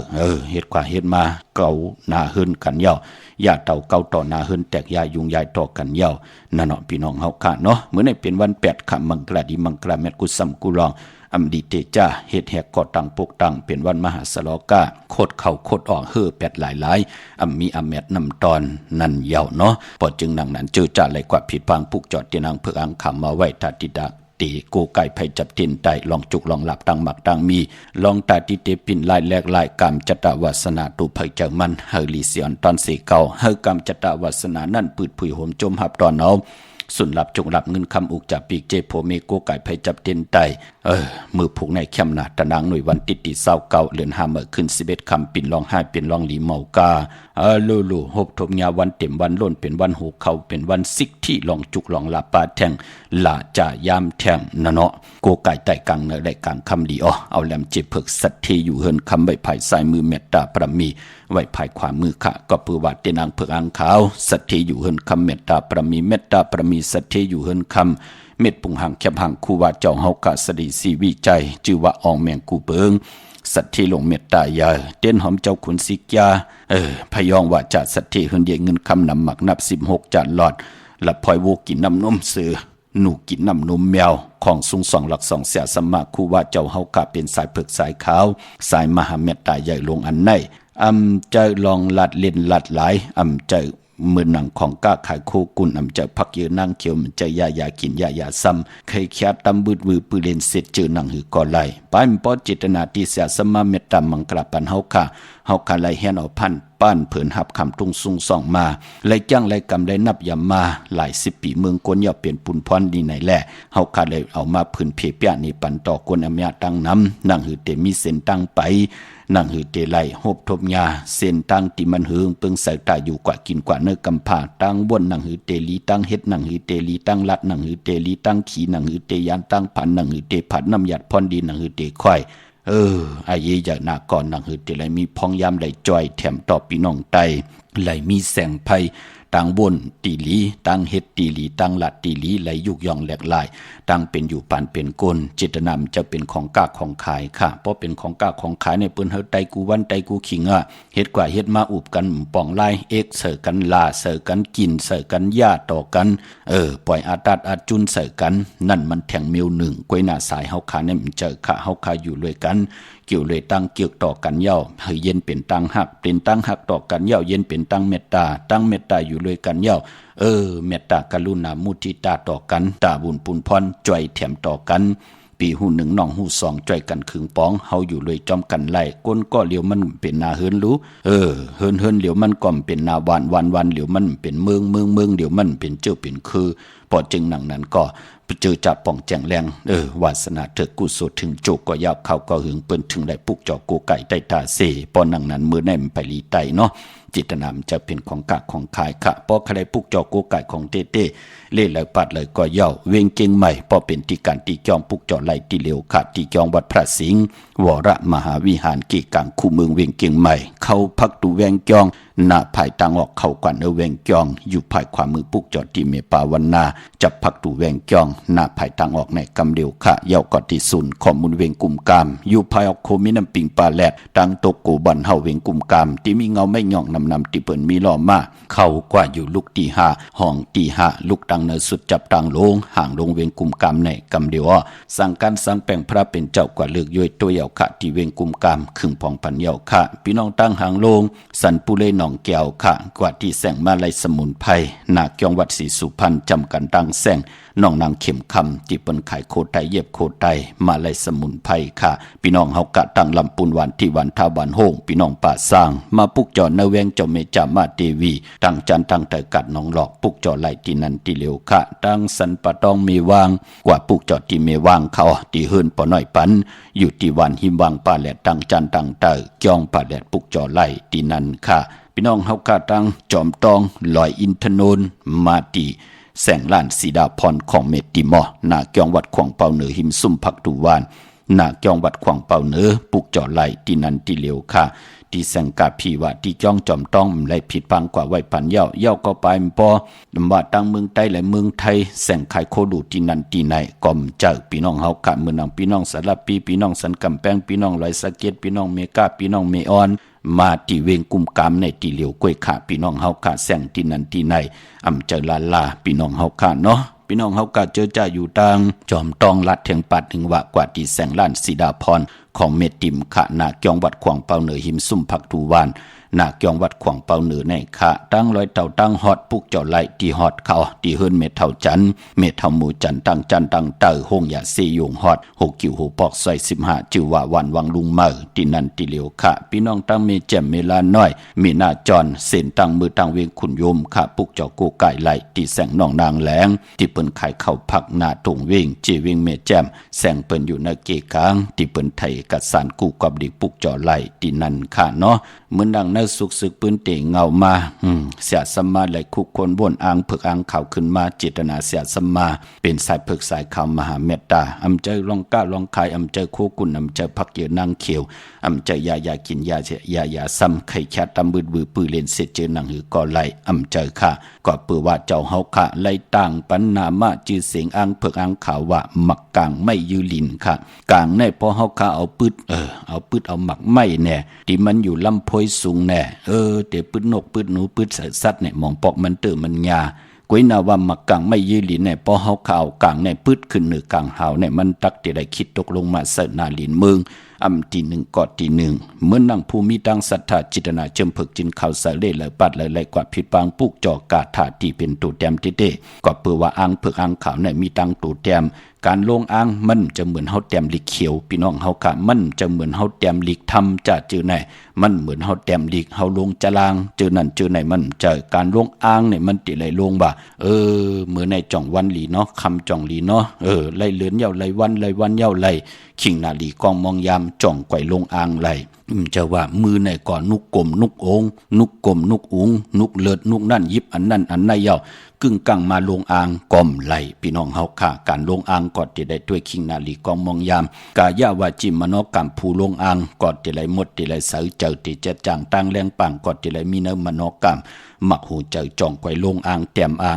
เฮ็ดกว่าเฮ็ดมาเก่าหน้าเฮิรนกันเย่าอย่าเต่าเก่าต่อหน้าเฮิรนแตกยายุงยายต่อกันเย่านั่นเนาะพี่น้องเฮาค่ะเนาะมื้อนี้เป็นวัน8ค่ำมังกรดีมังกรแมตกุสัมกุลองอำดีเตจ้าเฮ็ดแหกก่อตังปกตังเป็นวันมหาสลอกาโคดเข้าโคดออกแปดหลายอำมีอำแมดนำตอนนั่นเยาเนาะพอจึงนังนั้นเจอจ่าไหลกว่าผิดพังปุกจอดเตียนังเพื่ออังคำมาไว้ตาติดาตีโกไก่ไผจับตินไตลองจุกลองหลับตังหมักตังมีลองตาติเตปินลายแลกลายกรรมจตวาสนาตุไผเจอมันเฮลีเสียนตอนสีเก่าเฮกรรมจตวาสนานั่นปืดผุยโหมจมหับตอนเอาสุนหลับจงหลับเงินคำอุกจากปีกเจโพเมโกไก่ไผจับเตียนไตมือผูกในแคมนาตะนางหน่วยวันติดเศร้าเก่าเลือน5 เมื่อขึ้น11 คำปิ่นลอง5เป็นลองหลีเมากาลูหบทบยาวันเต็มวันล้นเป็นวันหูเขาเป็นวันซิกที่ลองจุกลองลาปาแทงลาจ่ายามแทงนะเนาะโกไก่ไต่กังเนได้กังคำดีเอาแหลมเจ็บเพิกสัตเทอยู่เฮินคำใบไผ่สายมือเมตตาประมีไว้ภายขวามือขะก็ปือวัดเตนางเพิกอังขาวสัตเทอยู่เฮินคำเมตตาประมีเมตตาประมีสัตเทอยู่เฮินคำเม็ดปุงหังแคบหังคูว่าเจ้าเฮากะสดีสีวิจัยชื่อว่าอองแมงกูเบิงสัตว์ที่ลงเมตตายาเต้นหอมเจ้าขุนสิกยาพยองว่าจัดสัตว์ที่เฮือนเดียเงินคำนำหมักนับ16จานหลอดละพลอยโวกินน้ำนมเสือหนูกินน้ำนมแมวของสูง2 หลัก 2เสียสมมาคูว่าเจ้าเฮากะเป็นสายเผือกสายขาวสายมหาเมตตาใหญ่ลงอันในใจลองลัดเล่นลัดหลายใจมือหนังของก้าขายโคกุนจะพักเยอะนั่งเขียวมันจะยากินยาซ้ำเคยแคดตำบืดวือปืนเล่นเสร็จเจอหนังหือก่อไหลป้ายปอจิตนาที่เสียสมาเมตตามังกรปันเฮาค่ะไหลแหนเอาพันป้านเผินหับคำตุงซุงส่องมาไหลจ้างไหลกำไหลนับยำมาหลาย10 ปีเมืองกวนย่อเปลี่ยนปุ่นพรดีไหนแหละเฮาค่ะเลยเอามาผืนเพเปียนี่ปันต่อกวนอเมียตั้งน้ำนั่งหือเตมีเส้นตั้งไปนั่งหือเตไลหบทบยาเส้นตั้งติมันหืงเปิงใส่ตาอยู่กว่ากินกว่าเนื้อกำผาตั้งบนนั่งหือเตลีตั้งเฮ็ดนั่งหือเตลีตั้งลัดนั่งหือเตลีตั้งขี่นั่งหือเตยานตั้งผันนั่งหือเตผัดน้ำหยัดพรดีนั่งหือเตค่อยอาเยจากนาก่อนนั่งหือเตไหลมีพองยามไหลจอยแถมต่อพี่น้องไตไหลมีแสงไพตั้งบนตีลีตั้งเฮ็ดตีลีตั้งลัดตีลีไหลยุกย่องแหลกลายตั้งเป็นอยู่ปานเป็นกลเจตนามจะเป็นของกากของขายค่ะเพราะเป็นของกากของขายในเปิ้นเฮาไตกูวันไตกูขิงเฮ็ดกว่าเฮ็ดมาอุบกันป่องลายเอกเสิร์กันลาเสิร์กันกินเสิร์กันญาต่อกันปล่อยอาตัดอาจุนเสิร์กันนั่นมันแทงเมียวหนึ่งกวยหน้าสายเฮาขาเนี่ยมันเจอค่ะเฮาขาอยู่ด้วยกันเกี่ยวเลยตั้งเกี่ยวต่อกันเย้าให้เย็นเป็นตั้งหักเป็นตั้งหักต่อกันเย้าเย็นเป็นตั้งเมตตาตั้งเมตตาอยู่ด้วยกันเย้าเมตตากรุณามุทิตาต่อกันตาบุญปุนพรจ่อยแถมต่อกันปีหู1น้องหู2จ่อยกันขึงป้องเฮาอยู่เลยจอมกันไล่ก้นก็เหลียวมันเป็นนาเฮินรู้เฮินเหลียวมันก็เป็นนาวันเหลียวมันเป็นเมืองเหลียวมันเป็นเจ้าเป็นคือพอจึงหนังนั้นก็เจอจับป่องแจงแรงวาสนาเถิดกุศลถึงโจกก็ยาวเข้าก็หึงเปิ้นถึงได้ปุกจอกโกไก่ได้ตาเสปอนังนั้นมือในมันไปลีไตเนาะจิตนามจะเป็นของกะของขายค่ะพอใครปุกจอกโกไก่ของเต้เล่เลยปัดเลยก็ย่อเวงเก่งใหม่พอเป็นที่การตีจองปุกจอไหลตีเหลียวขาดตีจองวัดพระสิงห์วรมหาวิหารกีกังคู่เมืองเวงเก่งใหม่เข้าพักตูแวงจองหน้าภายตังออกเข้ากว่าเวงจองอยู่ภายขวามือปุกจอที่เมปาวันนาจับพักตูแวงจองหน้าภายตังออกในกำเดียวค่ะเย้ากอดที่ศูนย์ข้อมูลเวงกุมกามอยู่ภายออกโคมิน้ำปิงปลาแลดตังตกกูบันเฮาเวงกุมกามที่มีเงาไม่หย่องนำที่เปิ่นมีล้อมาเข้ากว่าอยู่ลูกตี5ห้องตี5ลูกตังเนสุดจับตังลงห่างลงเวงกุมกามในกำเดียวสั่งการสั่งแปลงพระเป็นเจ้ากว่าเลือกย่อยตัวเยาค่ะที่เวงกุมกามครึ่งพองพันเยาค่ะพี่น้องตั้งห่างลงสันปุเลหนองแก้วค่ะกว่าที่แสงมาลายสมุนไพรนาคยองวัดศรีสุพรรณจำกันตั้งแสงน้องนางเข็มคำที่เปิ้นขายโคไตเย็บโคไตมาลายสมุนไพรค่ะพี่น้องเฮากะตั้งลำปุนวันที่วันทาวันโฮงพี่น้องป่าสร้างมาปุกจอในเวงเจ้าเมจามาเทวีตั้งจันตั้งแต่กัดน้องหลอกปุกจอไหลที่นั่นที่เหลียวค่ะตั้งสันปะตองมีวางกว่าปุกจอที่เมวางเขาที่เฮิรนปอน้อยปันอยู่ที่วันหิมวางป่าแหลดตั้งจันตั้งเตอจองป่าแหลดปุกจอไหลที่นั่นค่ะพี่น้องเฮากะตั้งจอมตองลอยอินทนนท์มาตีแสงล้านสีดาพรของเมติมอนาเกียงวัดของเปาเหนือหิมซุ่มพักตูวาน หน้าจองวัดขวางเป่าเนื้อปุกจ่อไหลตีนันตีเหลียวค่ะที่แสงกาพีว่าที่จ้องจอมต้องไหลผิดพังกว่าไว้พันเย่าก็ไปมปอว่าตั้งเมืองใต้และเมืองไทยแสงไข่โคดูที่นันที่ไหนก่อมเจอพี่น้องเฮากะเมืองนางพี่น้องสารปีพี่น้องสันกำแพงพี่น้องลอยสะเก็ดพี่น้องเมกาพี่น้องเมออนมาที่เวงกุมกามในที่เหลียวกล้วยขาพี่น้องเฮากะแสงที่นันที่ไหนเจอลาพี่น้องเฮากะเนาะพี่น้องเฮากะเจอจ่าอยู่ตังจอมตองลัดเถียงปัดถึงว่ากว่าที่แสงล้านสีดาพรของเมติมขะนาเกียงวัดขวางเปาเหนือหิมซุ่มผักทูวานนาเกียงวัดขวางเปาเหนือในขะตั้งร้อยเต่าตั้งฮอดปุกเจ้าไหลที่ฮอดเขาที่เฮิรนเมเท่าจันเมเท่าหมูจันตั้งจันตั้งเตอหงยาเซยงฮอดหกกิ่วหูปอกซอย15จือว่าวันวังลุงเมอที่นันที่เหลียวขะพี่น้องตั้งเมแจ่มเมลาน้อยมีหน้าจอนเส้นตั้งมือตั้งเวงขุนโยมขะปุกเจ้ากูไก่ไหลที่แสงนองนางแหลงที่เปิ้นขายข้าวผักหน้าถุงเวงเจเวงเมแจ่มแสงเปิ้นอยู่ในเกกลางที่เปิ้นไทยกัดสานกูกับดิปุกเจ้าไหลที่นันค่ะเนาะเหมือนดังในสุกศึกปืนเตะเงามาเสียสมาไหลคุกคนบนอ่างเผือกอ่างข่าวขึ้นมาเจตนาเสียสมาเป็นสายเผือกสายข่าวมหาเมตตาเจอลองก้าลองขายเจอโคกุนเจอพักเยนางเขียวเจอยากินยาซ้ำไข่แค่ตำบือปืนเล่นเสร็จเจอหนังหือก่อไหลเจอค่ะก็เปือว่าเจ้าเฮาค่ะไล่ต่างปัญนามาจือเสียงอ่างเผือกอ่างข่าวว่าหมักกลางไม่ยือลินค่ะกลางในพอเฮาค่ะเอาปืดเอาหมักไม่แน่ที่มันอยู่ลำโพยสูงแน่เดี๋ยวปืดนกปืดหนูปืดสัตว์เนี่ยมองปอกมันเตอมันยากวยนาว่ามักกังไม่ยืลินเนี่ยพอเฮาข่าวกลางเนี่ยปืดขึ้นเหนือกลางหาวเนี่ยมันตักที่ได้คิดตกลงมาเสนาลินเมืองที่หนึ่งกอดที่หนึ่งเมื่อนั่งภูมิตั้งศรัทธาจิตนาเจิมผึกจินข่าวสะเล่เลยปัดเลยกว่าผิดปางปุกจอกาถาที่เป็นตูแต้มเต้ก็เปือว่าอ่างผึกอ่างขาวเนี่ยมีตั้งตูแต้มการลงอ่างมันจะเหมือนเฮาแต้มลิกเขียวพี่น้องเฮากะมันจะเหมือนเฮาแต้มลิกทำจะเจอไหนมันเหมือนเฮาแต้มลิกเฮาลงจะลางเจอนั่นเจอไหนมันจะการลงอ่างเนี่ยมันติไหลลงบ่เหมือนในจ่องวันหลีเนาะคำจ่องหลีเนาะไหลเลือนเยาไหลวันเยาไหลขิงนาลีกองมองยามจ่องไกวลงอ่างไหลจะว่ามือในก่อนนุกกลมนุกองนุกกลมนุกอุงนุกเลิศนุกนั่นยิบอันนั่นอันในเยากึ่งกังมาลงอ่างกอมไหลพี่น้องเฮาค่ะการลงอ่างกอดที่ได้ด้วยขิงนาลีกองมองยามกายาวาจิมโนกรรมผู้ลงอ่างกอดที่ไหลหมดที่ไหลเสือเจอที่จะจางตั้งแรงปังกอดที่ไหลมีเนื้อมโนกรรมมักหูเจอจ่องไกวลงอ่างแต้มอ่า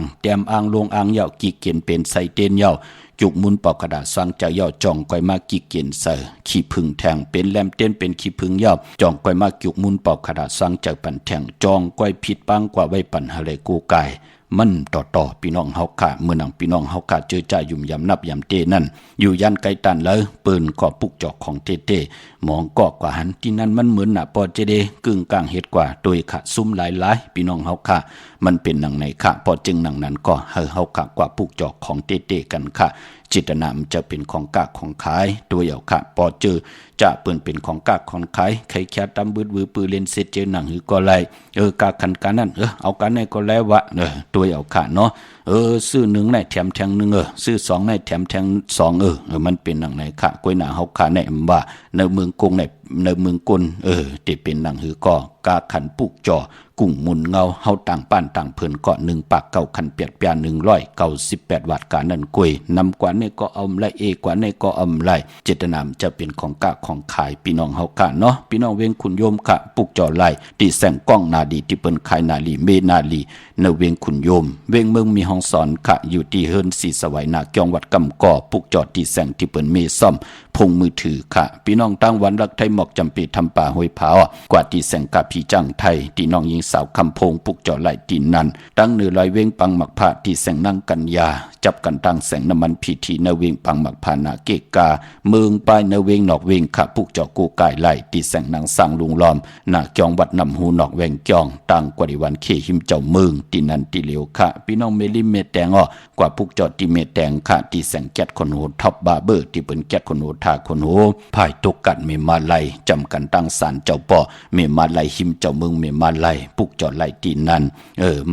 งลงอ่างเยากี่เกียนเป็นไซเตนเยาจุกมุนปอกกระดาษสร้างเจ้าเย่าจ่องก้อยมากิเกียนเสอขี้พึ่งแทงเป็นแลมเต้นเป็นขี้พึ่งเย่าจ่องก้อยมาจุกมุนปอกกระดาษสร้างเจ้าปันแทงจ่องก้อยผิดปังกว่าไว้ปันหะเลยกูไก่มันต่อพี่น้องเฮาค่ะเมื่อนังพี่น้องเฮาค่ะเจอจ่ายุ่มยำนับยำเตนั่นอยู่ยันไกตันเลยปืนก่อปุกจอกของเต้มองก่อกว่าหันที่นั่นมันเหมือนหน้าปอเจเดกึ่งกลางเฮ็ดกว่าโดยค่ะซุ่มหลายพี่น้องเฮาค่ะมันเป็นหนังในค่ะพอจึงหนังนั้นก็เฮาค่ะกว่าปุกจอกของเต้กันค่ะจิตนามจะเป็นของกากของขายตัวเหี่ยวค่ะพอเจอจะเปิ้นเป็นของกากของขายใครแค่ตำบืดปืนเล่นเสร็จเจอหนังหือก็ไล่กากคันการนั่นเอากันในก็แล้ววะตัวเหี่ยวค่ะเนาะซื้อ1ในแถมแทง1ซื้อ2ในแถมแทง2มันเป็นหนังในค่ะกล้วยหน้าเฮาค่ะในว่าในเมืองกงในเมืองกลที่เป็นหนังหือก็กาขันปุกจ่อกุ้งหมุนเงาเฮาต่างป้านต่างเพิ่นเกาะ1ปากเก่าคันเปียกเปีย198วัตต์กานั่นกล้วยนำกว่านี่ก็เอาไรกว่านี่ก็เอาไรเจตนามจะเป็นของกากของขายพี่น้องเฮาค่ะเนาะพี่น้องเวงขุนโยมค่ะปุกจ่อไหลที่แสงก้องนาดีที่เปิ้นขายนาลีเมนาลีในเวงขุนโยมเวงเมืองมีห้องสอนค่ะอยู่ที่เฮิรนสีสวัยนาเกียงวัดกำก่อปุกจ่อที่แสงที่เปิ้นเมซ่อมพงมือถือค่ะพี่น้องตั้งวันรักไทยหมอกจำปีทำป่าห้วยผากว่าที่แสงกาพีจังไทยที่น้องยิงสาวคำพงปุกจ่อไหลที่นั่นตั้งเนื้อลอยเวงปังหมักผ้าที่แสงนั่งกันยาจับกันตั้งแสงน้ำมันพีทีเนเวงปังหมักผ้านาเกกาเมืองปลายเนเวงนอกเวงค่ะปุกจ่อกูกายไหลที่แสงนางสร้างลุงล้อมนาเกียงวัดนำหูนอกแวงจองตั้งกว่าดิวันเขหิมเจ้าเมืองที่นั่นที่เหลียวค่ะพี่น้องเมลิเมแตงกว่าปุกจ่อที่เมแตงค่ะที่แสงแก๊สคนโหท็อปบาร์เบอร์ที่เป็นแก๊สคนโหทาคนโหภายตกกันเมมาไลจำกันตั้งศาลเจ้าป่อเมมาไลหิมเจ้าเมืองเมมาไลปุกจ่อไหลที่นั่น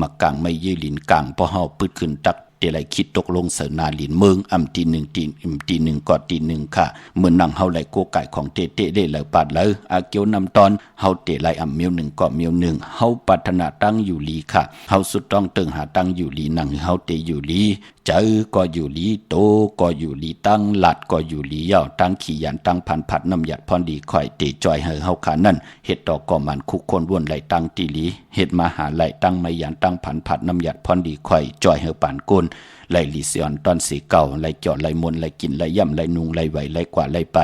มักกลางไม่ยื้อลินกลางพอเฮาปืดขึ้นตักเดลัยคิดตกลงเสนาลินเมืองตีหนึ่งก็ตีหนึ่งค่ะเมื่อนั่งเฮาไหลโกไก่ของเตได้เลยปาดเลยอาเกียวนำตอนเฮาเตไลเมียวหนึ่งก็เมียวหนึ่งเฮาปัฒนาตั้งอยู่ลีค่ะเฮาสุดต้องเติงหาตั้งอยู่ลีนั่งเฮาเตอยู่ลีใจ เจอก็อยู่ลีโตก็อยู่ลีตั้งหลัดก็อยู่ลียาวตั้งขี้ยันตั้งพันผัดน้ำหยัดพรดีข่อยตีจอยเฮาขานั่นเฮ็ดดอกก็มันคุกคนวนไหลตั้งตีลีเฮ็ดมหาไหลตั้งไม่ยันตั้งพันผัดน้ำหยัดพรดีข่อยจอยเฮาปานกุนไหลลีเสียนตอนสีเก่าไหลเจาะไหลมนไหลกินไหลย่ำไหลนุงไหลไหวไหลกว่าไหลไป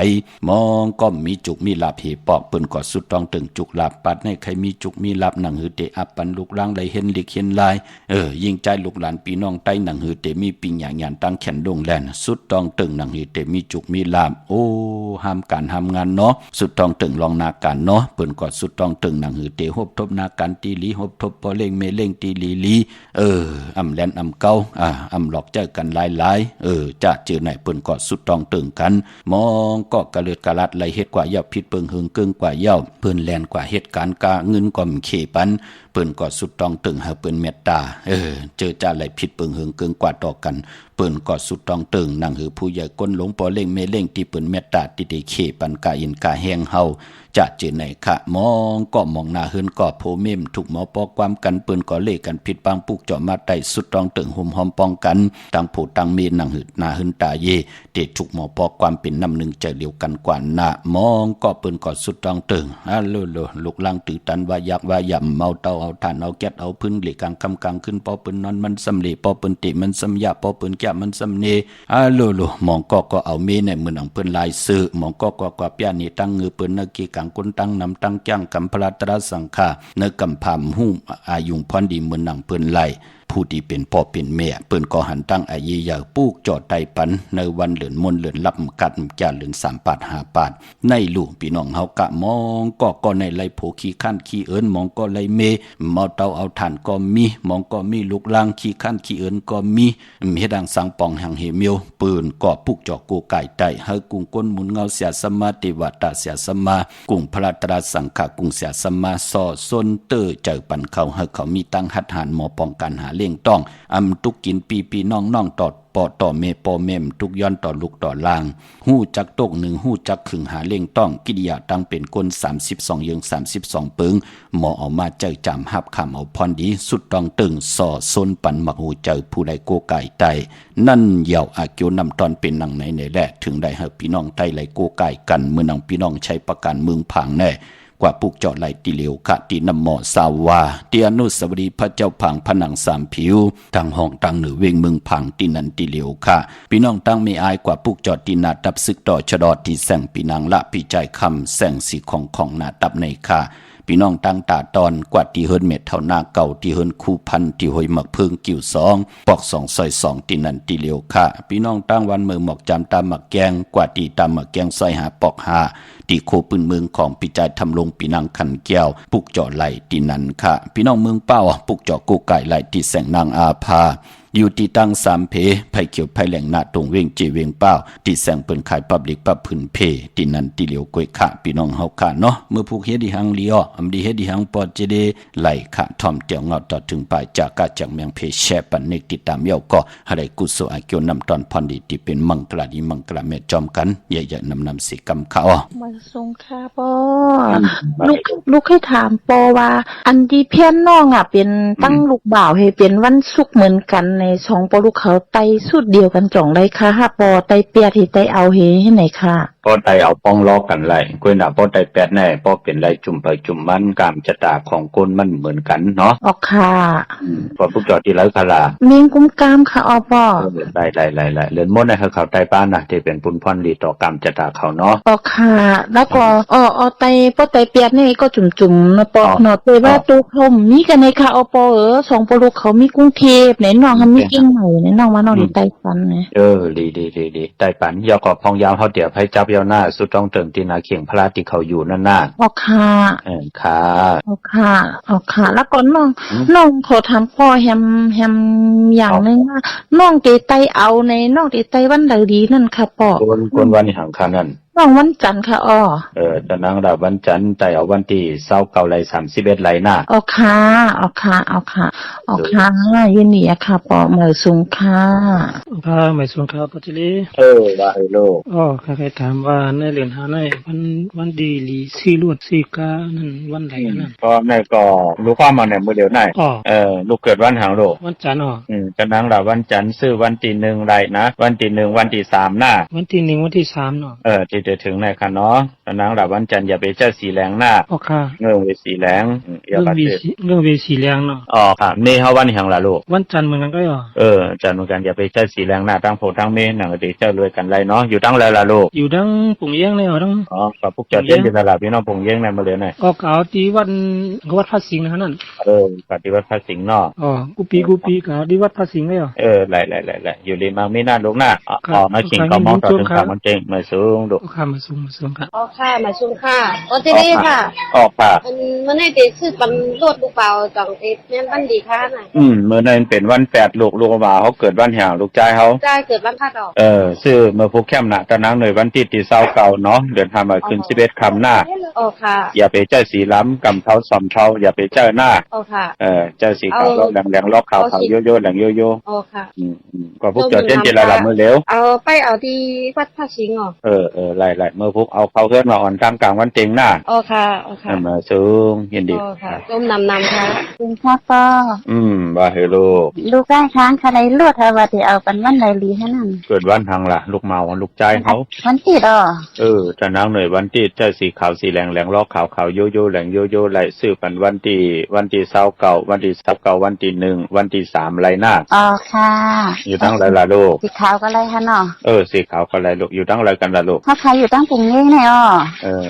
มองก็มีจุกมีลาภเหปอกเปิ้นก็สุดต้องตึงจุกลาบปัดให้ใครมีจุกมีลาบหนังหือเตอับปันลูกล้างไหลเห็นลิกเห็นลายยิ่งใจลูกหลานพี่น้องใต้หนังหือเตมีปิงหยางหยานตั้งแขนดงแลนสุดต้องตึงหนังหือเตมีจุกมีลาบโอ้ห้ามการห้ามงานเนาะสุดต้องตึงลองนาการเนาะเปิ้นก็สุดต้องตึงหนังหือเตฮบทบนาการตีลีฮบทบปอเล่งเมเล่งตีลีอำแลนอำเก้าอำหลอกเจอกันหลายจะเจอไหนเปิ้นก็สุดต้องตึงกันมองก็กระเลือดกระลัดไหลเฮ็ดกว่าเย้าผิดเปิงหึงกึ่งกว่าเย้าเปิ้นแลนกว่าเหตุการณ์กะเงินก็มเขปันเปิ้นก็สุดต้องตึงหาเปิ้นเมตตาเจอจะไหลผิดเปิงหึงกึ่งกว่าต่อกันเปิ้นก็สุดต้องตึงนั่งหือผู้ใหญ่ก้นหลงปอเล่งเมเล่งที่เปิ้นเมตตาติได้เขปันกาอินกาแห้งเฮาจะเจอไหนคะมองก็มองหน้าเฮือนก็โพเมมถูกหมอปอความกันเปิ้นก็เล่กันผิดบางปุกเจาะมาได้สุดต้องตึงหุ่มหอมป้องกันตั้งผู้ตั้งเมนนั่งหือหน้าเฮือนตาเยเตถูกหมอปอความเป็นน้ำหนึ่งใจเดียวกันกว่าหน้ามองก็เปิ้นก็สุดต้องตึงลูกลังตื่นตันว่าอยากว่าย่ำเมาเตาเอาทานเอาแก๊สเอาพื้นเหล็กกลางคำกลางขึ้นปอเปิ้นนอนมันสำเร็จปอเปิ้นติมันสำยาปอเปิ้นแก้มันสำเนมองก็เอาเมในมือหนังเปิ้นลายซื้อมองก็กว่าเปียนี่ตั้งเงือเปิ้นนักกีกังคนตั้งนำตั้งจ้างกำพระตราสังฆาเนกำพามหูอายุงพรดีมือหนังเปิ้นไลผู้ที่เป็นพ่อเป็นแม่เปิ้นก็หันตั้งอายียาปูกจอดไตปันในวันเหลือนมนเหลือนลับกัดจ่าเหลือน3 บาท5 บาทในลูกพี่น้องเฮากะมองก็ในไลโผขี้ขั้นขี้เอิ้นมองก็ไลเมมอเตาเอาถ่านก็มีมองก็มีลูกลางขี้ขั้นขี้เอิ้นก็มีเฮ็ดดังสังปองหังเฮเมียวปืนก็ปุกจอกกูไก่ไตเฮากุงก้นหมุนเงาเสียสมาติวัตตาเสียสมากุงพระตราสังฆกุงเสียสมาซอซนเตอเจอปันเขามีตั้งหัดหานหมอป้องกันหาเลี้ยงต้องอำตุกกินปีน้องตอดปอต่อเมปอเมมทุกย้อนต่อลูกต่อลางหู้จักตกหนึ่งหู้จักขึงหาเล่งต้องกิริยาตั้งเป็นก้น32 ยัง32 ปึงหมอเอามาเจอจำหับคำเอาพรดีสุดต้องตึงส่อซนปันมักหูเจอผู้ใดโกไก่ไตนั่นเยาวอาเกียวนำตอนเป็นหนังในแหละถึงได้ให้พี่น้องไตไหลโกไก่กันเมื่อนังพี่น้องใช้ประกันเมืองผางแน่กว่าปุกเจาะไหลติเหลียวขะตีนำหมอสาวาเตียนุสวรีพระเจ้าผังผนัง3 ผิวทางห้องตังเหนือเวงเมืองผังตีนันติเหลียวค่ะพี่น้องตั้งไม่อายกว่าปุกเจาะตีนาดับซึกต่อชะดอที่แสงปีนางละปีใจคำแสงสีของนาดับในค่ะพี่น้องตั้งตาตอนกว่าที่เฮิรนเม็ดเท่าหน้าเก่าที่เฮิรนคู่พันที่หอยหมักเพิงกิ่ว2ปอก2 ซอย 2ตีนันติเหลียวค่ะพี่น้องตั้งวันมือหมอกจำตามหมักแกงกว่าตีตามหมักแกงซอยหาปอก5ตีโคปืนเมืองของปีใจทำลงปีนังขันแก้วปุกเจาะไหลตีนันค่ะพี่น้องเมืองเป้าปุกเจาะกูไก่ไหลตีแสงนางอาภาอยู่ที่ตั้ง3 เพไผ่เขียวไผ่แหลงหน้าตรงเวงเจเวงเป้าที่แสงเปิ้นขายพับลิกปับพื้นเพตีนันติเหลียวกวยค่ะพี่น้องเฮาค่ะเนาะเมื่อผูกเฮ็ดดิหังเลียวอำดีเฮ็ดดิหังปอดเจเดไหลค่ะทอมเตียวเงาต่อถึงปลายจากกะจังเมียงเพแชปันเนกติดตามเยาก็หาได้กุศลอาเกียวนำตอนพรดีที่เป็นมังกลาดีมังกลาแม่จอมกันใหญ่ๆนำสิกรรมค่ะมาส่งค่ะปอลูกให้ถามปอว่าอันที่เพี้ยนน้องเป็นตั้งลูกบ่าวให้เป็นวันศุกร์เหมือนกันในสองปอลูกเขาไตสุดเดียวกันจ่องไรค่ะปอไตเปียที่ไตเอาเฮให้ไหนค่ะปอไตเอาป้องล้อกันไรกุยหน้าปอไตแปดแน่ปอเป็นไรจุ่มไปจุ่มมันกามชะตาของคนมันเหมือนกันเนาะออกค่ะพอพวกจอดที่ไรคาราเมียงกุ้มกามค่ะปอไล่เลือนมดในเขาไตป้านนะที่เป็นปุนพรดีต่อกามชะตาเขาเนาะออกค่ะแล้วก็ไตปอไตเปียนี่ก็จุ่มนะปอเนาะแต่ว่าตัวผมมีกันในค่ะปอสองปอลูกเขามีกรุงเทพไหนน้องเขามีกิ้งใหม่ไหนน้องว่าน้องไตปันนะดีไตปันยอก็พองยาวเขาเดี๋ยวให้จับยาวหน้าสุดต้องเติมตีนาเขียงพระที่เขาอยู่นั่นน่ะออกค่ะค่ะออกค่ะแล้วก็น้องขอถามพ่อแฮมอย่างนึงว่าน้องตีไตเอาในน้องตีไตวันใดดีนั่นค่ะปอคนวันนี้หางคันนั่น น้องวันจันทร์ค่ะอ้อตะนางดาวันจันทร์แต่เอาวันที่29ไร่31ไร่หน้าเอาค่ะเอาค่ะเอาค่ะเอาค่ะยินดีอะค่ะปอเหมยสูงค่ะค่ะหมายส่วนครับปัจจุบันว่าให้โลกใครถามว่าในเหรียญหาในวันดีหรือสี่ลวดสี่กานั่นวันไหนนั่นก็แม่ก็รู้ความมาเนี่ยมื้อเดียวไหนลูกเกิดวันหางโลกวันจันทร์ตะนางดาวันจันทร์ซื้อวันที่1ไร่นะวันที่1วันที่3หน้าวันที่1วันที่3เนาะที่จะถึงในค่ะเนาะตะนางดาวันจันทร์อย่าไปเจ้าสีแรงหน้าค่ะเงื่อนเวสีแรงเรื่องเวสีแรงเนาะค่ะเมเฮาวันหางล่ะลูกวันจันทร์เหมือนกันก็จันทร์เหมือนกันอย่าไปเจ้าสีแรงหน้าตั้งโพตั้งเมหนังก็สิเจ้ารวยกันไรเนาะอยู่ตั้งไรล่ะลูกอยู่ตั้งปุ่งเยียงเลยตั้งกับพวกเจ้าเต้นอยู่ตลาดพี่น้องปุ่งเยียงในมาเลยหน่อยเก่าที่วัดพระสิงห์นั่นกับที่วัดพระสิงห์เนาะกุปีเก่าที่วัดพระสิงห์เลยไหลอยู่ริมมีหน้าลูกหน้ามาขิงก็มองต่อถึง3มันเจงมาสูงลูกค่ะมาสูงค่ะค่ะมาสูงค่ะโอทีนี้ค่ะค่ะมันให้เด็กซื้อบันรวดลูกเปล่าจังเอ็ดแม่นบันดีค่ะน่ะเมื่อนั้นเป็นวัน8ลูกว่าเขาเกิดวันหางลูกชายเขาเกิดวันพฤหัสซื้อเมื่อพวกแคมน่ะตะนางหน่วยวันที่29เนาะเดินทางมาขึ้น11ค่ำหน้าค่ะอย่าไปเจ้าสีล้ำกำเท้าสอมเท้าอย่าไปเจ้าหน้าค่ะเจ้าสีขาวแหลงล็อกขาวโยโย่แหลงโยโย่ค่ะก็พวกเจ้าเต้นเจริญละมือเร็วไปเอาที่วัดพระสิงห์ไล่เมื่อพวกเอาเขาเพื่อนมาอ่อนกลางวันเต็งหน้าค่ะมาสูงยินดีค่ะต้มนำค่ะคุณพ่อก็ว่าให้ลูกได้ค้างคะไรลวดเธอว่าที่เอากันวันใดลีให้นั่นเกิดวันทางล่ะลูกเมาลูกใจเขาวันที่จะนางหน่วยวันที่เจ้าสีขาวสีแหลงล็อกขาวโยโย่แหลงโยโย่ไล่ซื้อกันวันที่29วันที่29วันที่1วันที่3ไรหน้าค่ะอยู่ตั้งไรล่ะลูกสีขาวก็ไรฮะเนาะสีขาวก็ไรลูกอยู่ตั้งไรกันล่ะลูกถ้าใครอยู่ตั้งปุ่งเย้งเนี่ย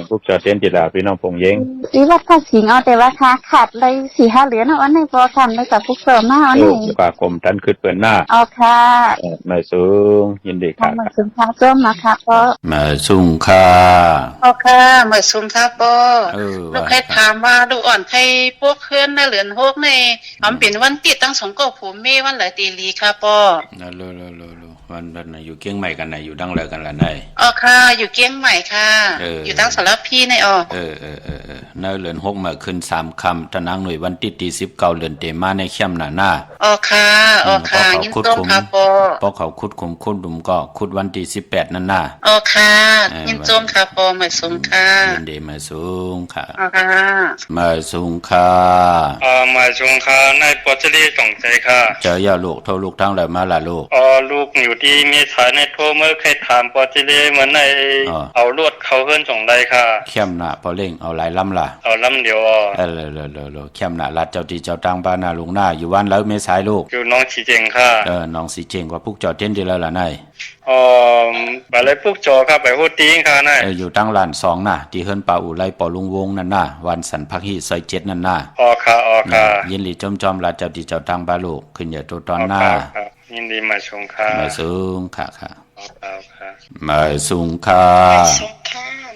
พวกเจ้าเต้นจิตาพี่น้องปงเย้งที่วัดพระสิงห์แต่ว่าค้าขาดเลย4-5เหรียญอันนี้พอทำได้กับพวกเสริมมาอันนี้กว่ากลมทันขึ้นเปิดหน้าค่ะมาสูงยินดีค่ะมาสูงค่ะจ้มนะคะพ่อมาสูงค่ะค่ะมาสูงค่ะพ่อลูกให้ถามว่าลูกอ่อนใครพวกเพื่อนในเหลือน6ในมันเป็นวันติดตั้งสงก็ผมเมวันไหลตีลีค่ะพ่อวันไหนอยู่เกี้ยงใหม่กันไหนอยู่ดังเลยกันละไหนค่ะอยู่เกี้ยงใหม่ค่ะอยู่ตั้งสารพีในในเหลือน6มาขึ้น3ค่ำตะนางหน่วยวันติดที่19เดือนเตมาในเข้มหน้าค่ะยินต้มค่ะพ่อพอเขาขุดคุมขุดดุมก็ขุดวันที่18นั่นน่ะค่ะยินต้มค่ะพ่อมาสูงค่ะยินดีมาสูงค่ะค่ะมาสูงค่ะมาสูงค่ะในปัจจุบันตรงใจค่ะเจอย่าลูกเท่าลูกทั้งหลายมาล่ะลูกลูกอยู่ที่มีสายในโทรเมื่อเคยถามปัจจุบันเหมือนในเอาลวดเขาเฮิรนส่งได้ค่ะเข้มหน้าพอเล่งเอาหลายลำล่ะเอาลำเดียวเข้มหน้ารัดเจ้าที่เจ้าตังบ้านนาลุงหน้าอยู่วันแล้วเมษายลูกอยู่น้องสีเจงค่ะน้องสีเจงกว่าพวกเจ้าเต้นดีแล้วล่ะนายไปเลยพวกจอครับไปโหตีงค่ะนายอยู่ตั้งลาน2น่ะที่เฮิรนป่าอู่ไร่ปอลุงวงนั่นน่ะวันสันพักฮีซอย7นั่นน่ะค่ะยินดีจอมรัดเจ้าที่เจ้าตังบ้านลูกขึ้นอย่าตัวตอนหน้ายินดีมาชงค่ะมาสูงค่ะมาสูงค่ะ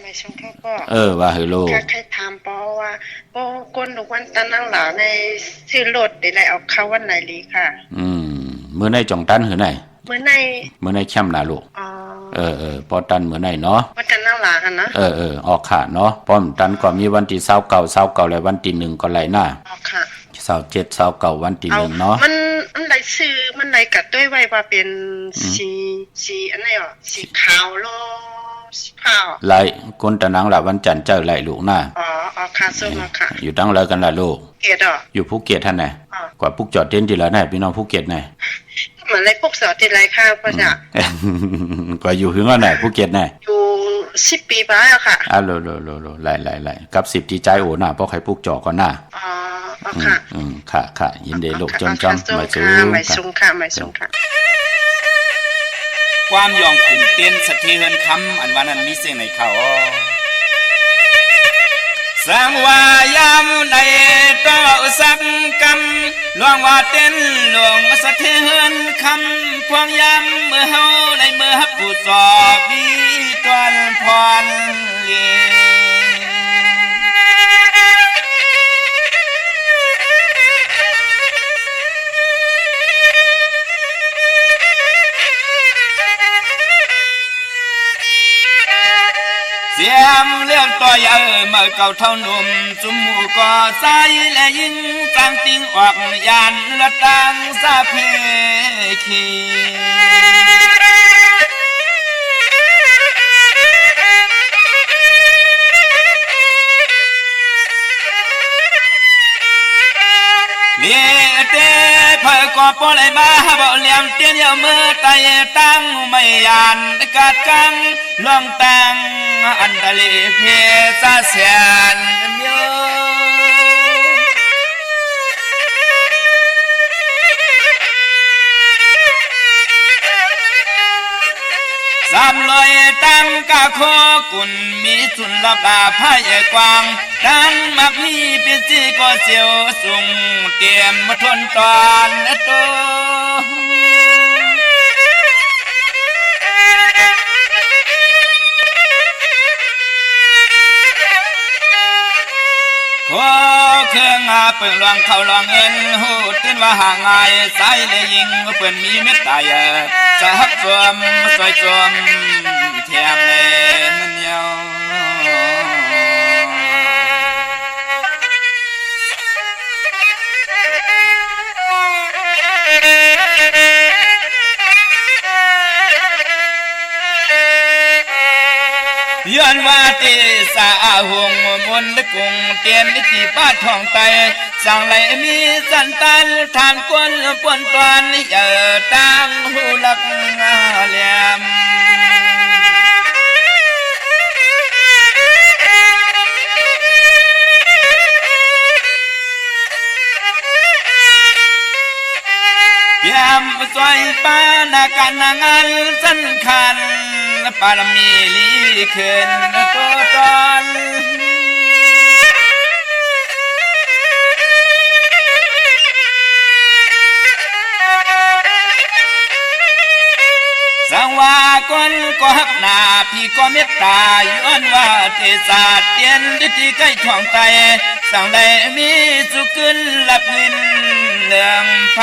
มาชงค่ะก็ว่าให้ลูกใครถามปอว่าปอคนทุกวันตะนั่งหลาในซื้อรถได้เอาเข้าวันไหนลีค่ะมื้อในจ่องตันหือไหนมื้อในเข้มน่ะลูกพอตันมื้อในเนาะว่าตะนั่งหลากันนะออกค่ะเนาะพร้อมตันก็มีวันที่29และวันที่1ก็ไหลหน้าค่ะ27 29วันที่1เนาะมันไหลซื้อมันไหลกัดด้วยไว้ว่าเป็นสีอันไหนสีขาวโลสีขาวไหลคนตะนังล่ะวันจันทร์เจ้าไหลลูกหน้าค่ะส้มค่ะอยู่ตั้งแล้วกันล่ะลูกเกตอยู่ภูเก็ตท่านไหนกว่าภูจอดเต้นที่แล้วไหนพี่น้องภูเก็ตไหนเหมือนไรพวกสอดที่ไรค่ะพ่อจ๋ากว่าอยู่ถึงว่าไหนภูเก็ตไหนอยู่10 ปีไปแล้วค่ะโลไหลกับ10ที่ใจโอน่ะเพราะใครภูจอก่อนหน้าค่ะยินดีลูกจอมมาสูงค่ะความยองขุนเต้นสะเทือนคำอันว่านั้นมีเสียงในเขาสังวายามในต่อสักกำลวงว่าเต้นหลวงสะเทือนคำพวงยามเมื่อเฮาในเมื่อผู้สอบดีจวนพรเลี ตัวใหญ่เมื่อเก่าเท่าหนุ่มจุมหมู่ก่อสายและยิงจังติงออกยานละตังสาเพคีเลี้ยเต้เพื่อก่อปอไหลมาบ่เลี้ยงเตี้ยเมื่อไตตั้งไม่ยานกาดกังลองตังอันตะเลเพซาเสียนเมียวสามลอยตั้งกะโคกุนมีสุนลับลาพายกวางดันมักมีปิจิก็เสียวสุงเตรียมมาทนตอนโตขอเครื่องอาเปิ่งลวงเข้าลวงเงินหูตื่นว่าห่างไงสายเลยยิงเปิ่นมีเม็ดตายจะฮักสวมสวยสวมเทียมเลยนั่นเดียวย้อนว่าตีสาหงมนต์กุงเตียนนิติป้าทองไตสั่งไหลมีสันตันทานกวนปวนตอนตั้งหูลักเหลี่ยมยามสวยป้านาการนางานสันคันปารมีลีขึ้นตัวตอนสังวาคนก็หักหน้าพี่ก็เมตตาย้อนว่าเทศาเตียนดิที่ใกล้ท้องไตสั่งได้มีสุขึนหลับเงินเรื่องไผ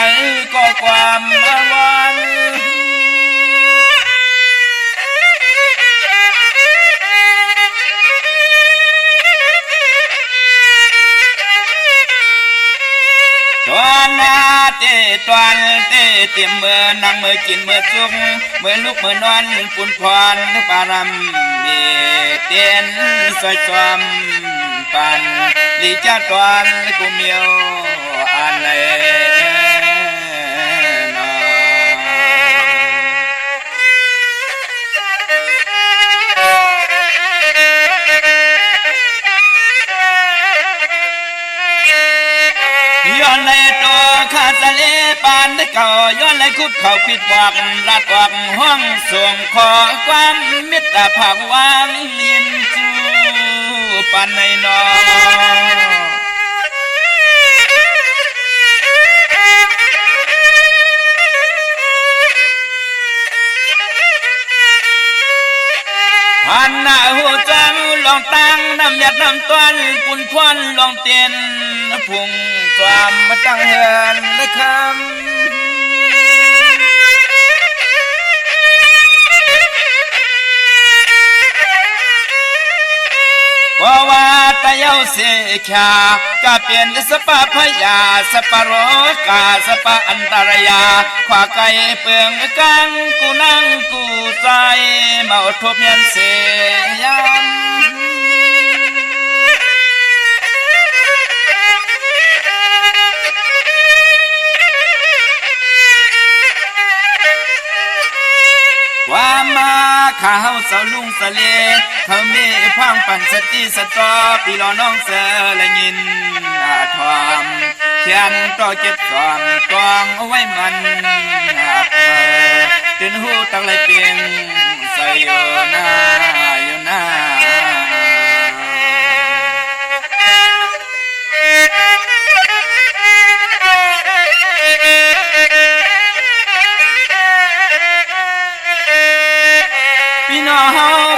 ก็ความวอนตอนนาเตตอนเตเตรียมเมื่อนั่งเมื่อกินเมื่อจุกเมื่อลุกเมื่อนอนปุ่นพรปารำมีเตียนสวยสวมปันลีจ้าตอนกูเมียวอันไหนย้อนในตัวข้าทะเลปานเก่าย้อนในคุบเขาปิดวักลัดวักห้องส่งขอความมิตรภาพวางเลียนจูปานในนอหันหน้าหูจังลองตั้งน้ำหยัดน้ำต้นปุ่นพวนลองเตียนพุ่งความมาตั้งเฮือนและคำเพราะว่าตะเยาเสียขาก็เปลี่ยนสปะพยาสปะโรกาสปะอันตรยาขวาไก่เปลืองกังกูนั่งกูใจเมาทบยันเสียมความมาข้าวเสาลุงสะเลเขาเมพังปั่นสติสตอปีรอน้องเสือและยินทอมเขียนต่อเจ็บสอนตองเอาไว้มันตื่นหูตั้งไรเปียงใส่อยู่หน้าอยู่หน้าพี่น้อง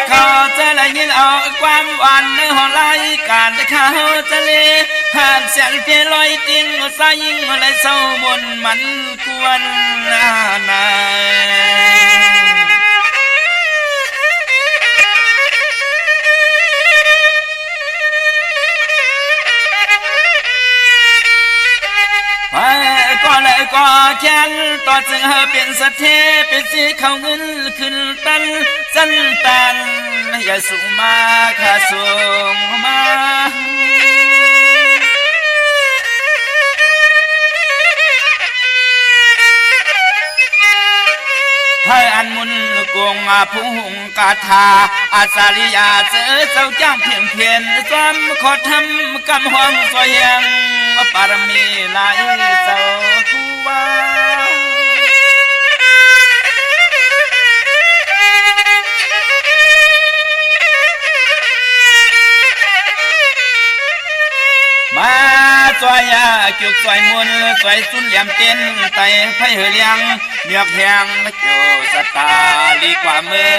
เขาจะได้ยินเอาความหวานในห้องรายการเขาจะเลหากเสียงเพียลอยติ้งสายยิงอะไรเศร้าบนมันกวนนา ก็เลยก็แค้นต่อจึงเป็นสะเทเป็นสีเขาเงินขึ้นตันสั้นตันอย่าสูงมาข้าสูงมาให้อันมุนกงผู้หุงกาธาอาสาริยาเจอเจ้าจ้างเพียงเพียนซ้ำขอทำกำห้องสวยยังปารมีหลายเจ้าคูวามาสวยยาเกี่ยวสวยมุนสวยสุนเหลี่ยมเต้นไตไฟเหียงเมียกแหงเกี่ยวสตาลีกว่าเมื่อ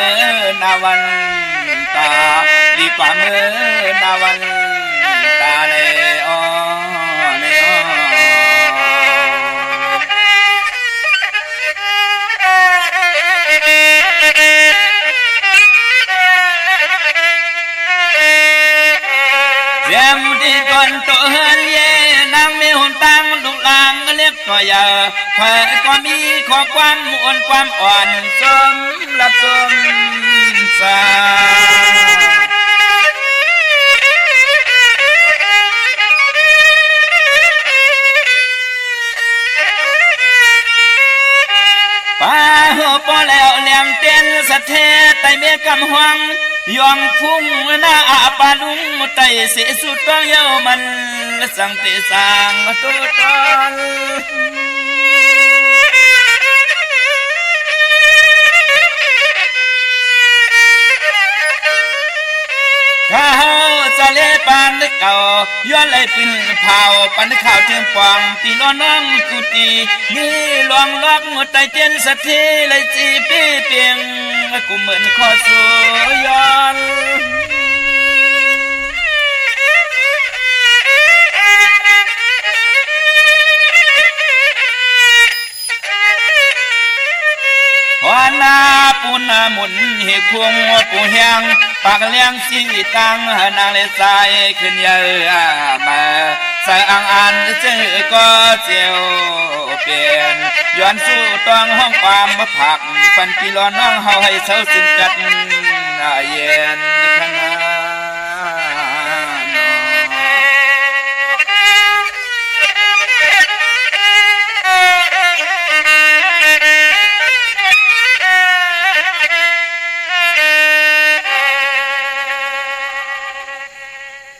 นาวันตาลีกว่าเมื่อนาวันตาเนอเนอเรียมที่ก่อนตัวเฮียนนางมีหุ่นตังลูกหลางเล็กก็ยาเพื่อก็มีข้อความมวลความอ่อนสมละสมสาป้าหัวปอแล้วเลี้ยงเต้นสะเทไตเมกำหวังยองพุ่งหน้าอาปาลุงไตเสียสุดต้องเย้ามันสังเตสังตุตอนข้าวจะเล่ปานเก่าย้อนไหลปิ่นเผาปันข่าวเทียมฟองตีล้อน้องกุตีนี่ลวงล็อกไตเจนสะเทเลยจีปีเปียงกูเหมือนข้อสวยย้อนหัวหน้าปูนาหมุนเหกพวงปูแหงปากเลี้ยงสีตังนางเลสายขึ้นเยอะมาใส่อ่างอันเจอก็เจียวเปลี่ยนย้อนสู้ต้องห้องความมาผักปันปีล้อน้องเฮาให้เศร้าสิ้นกัดเย็นขนาด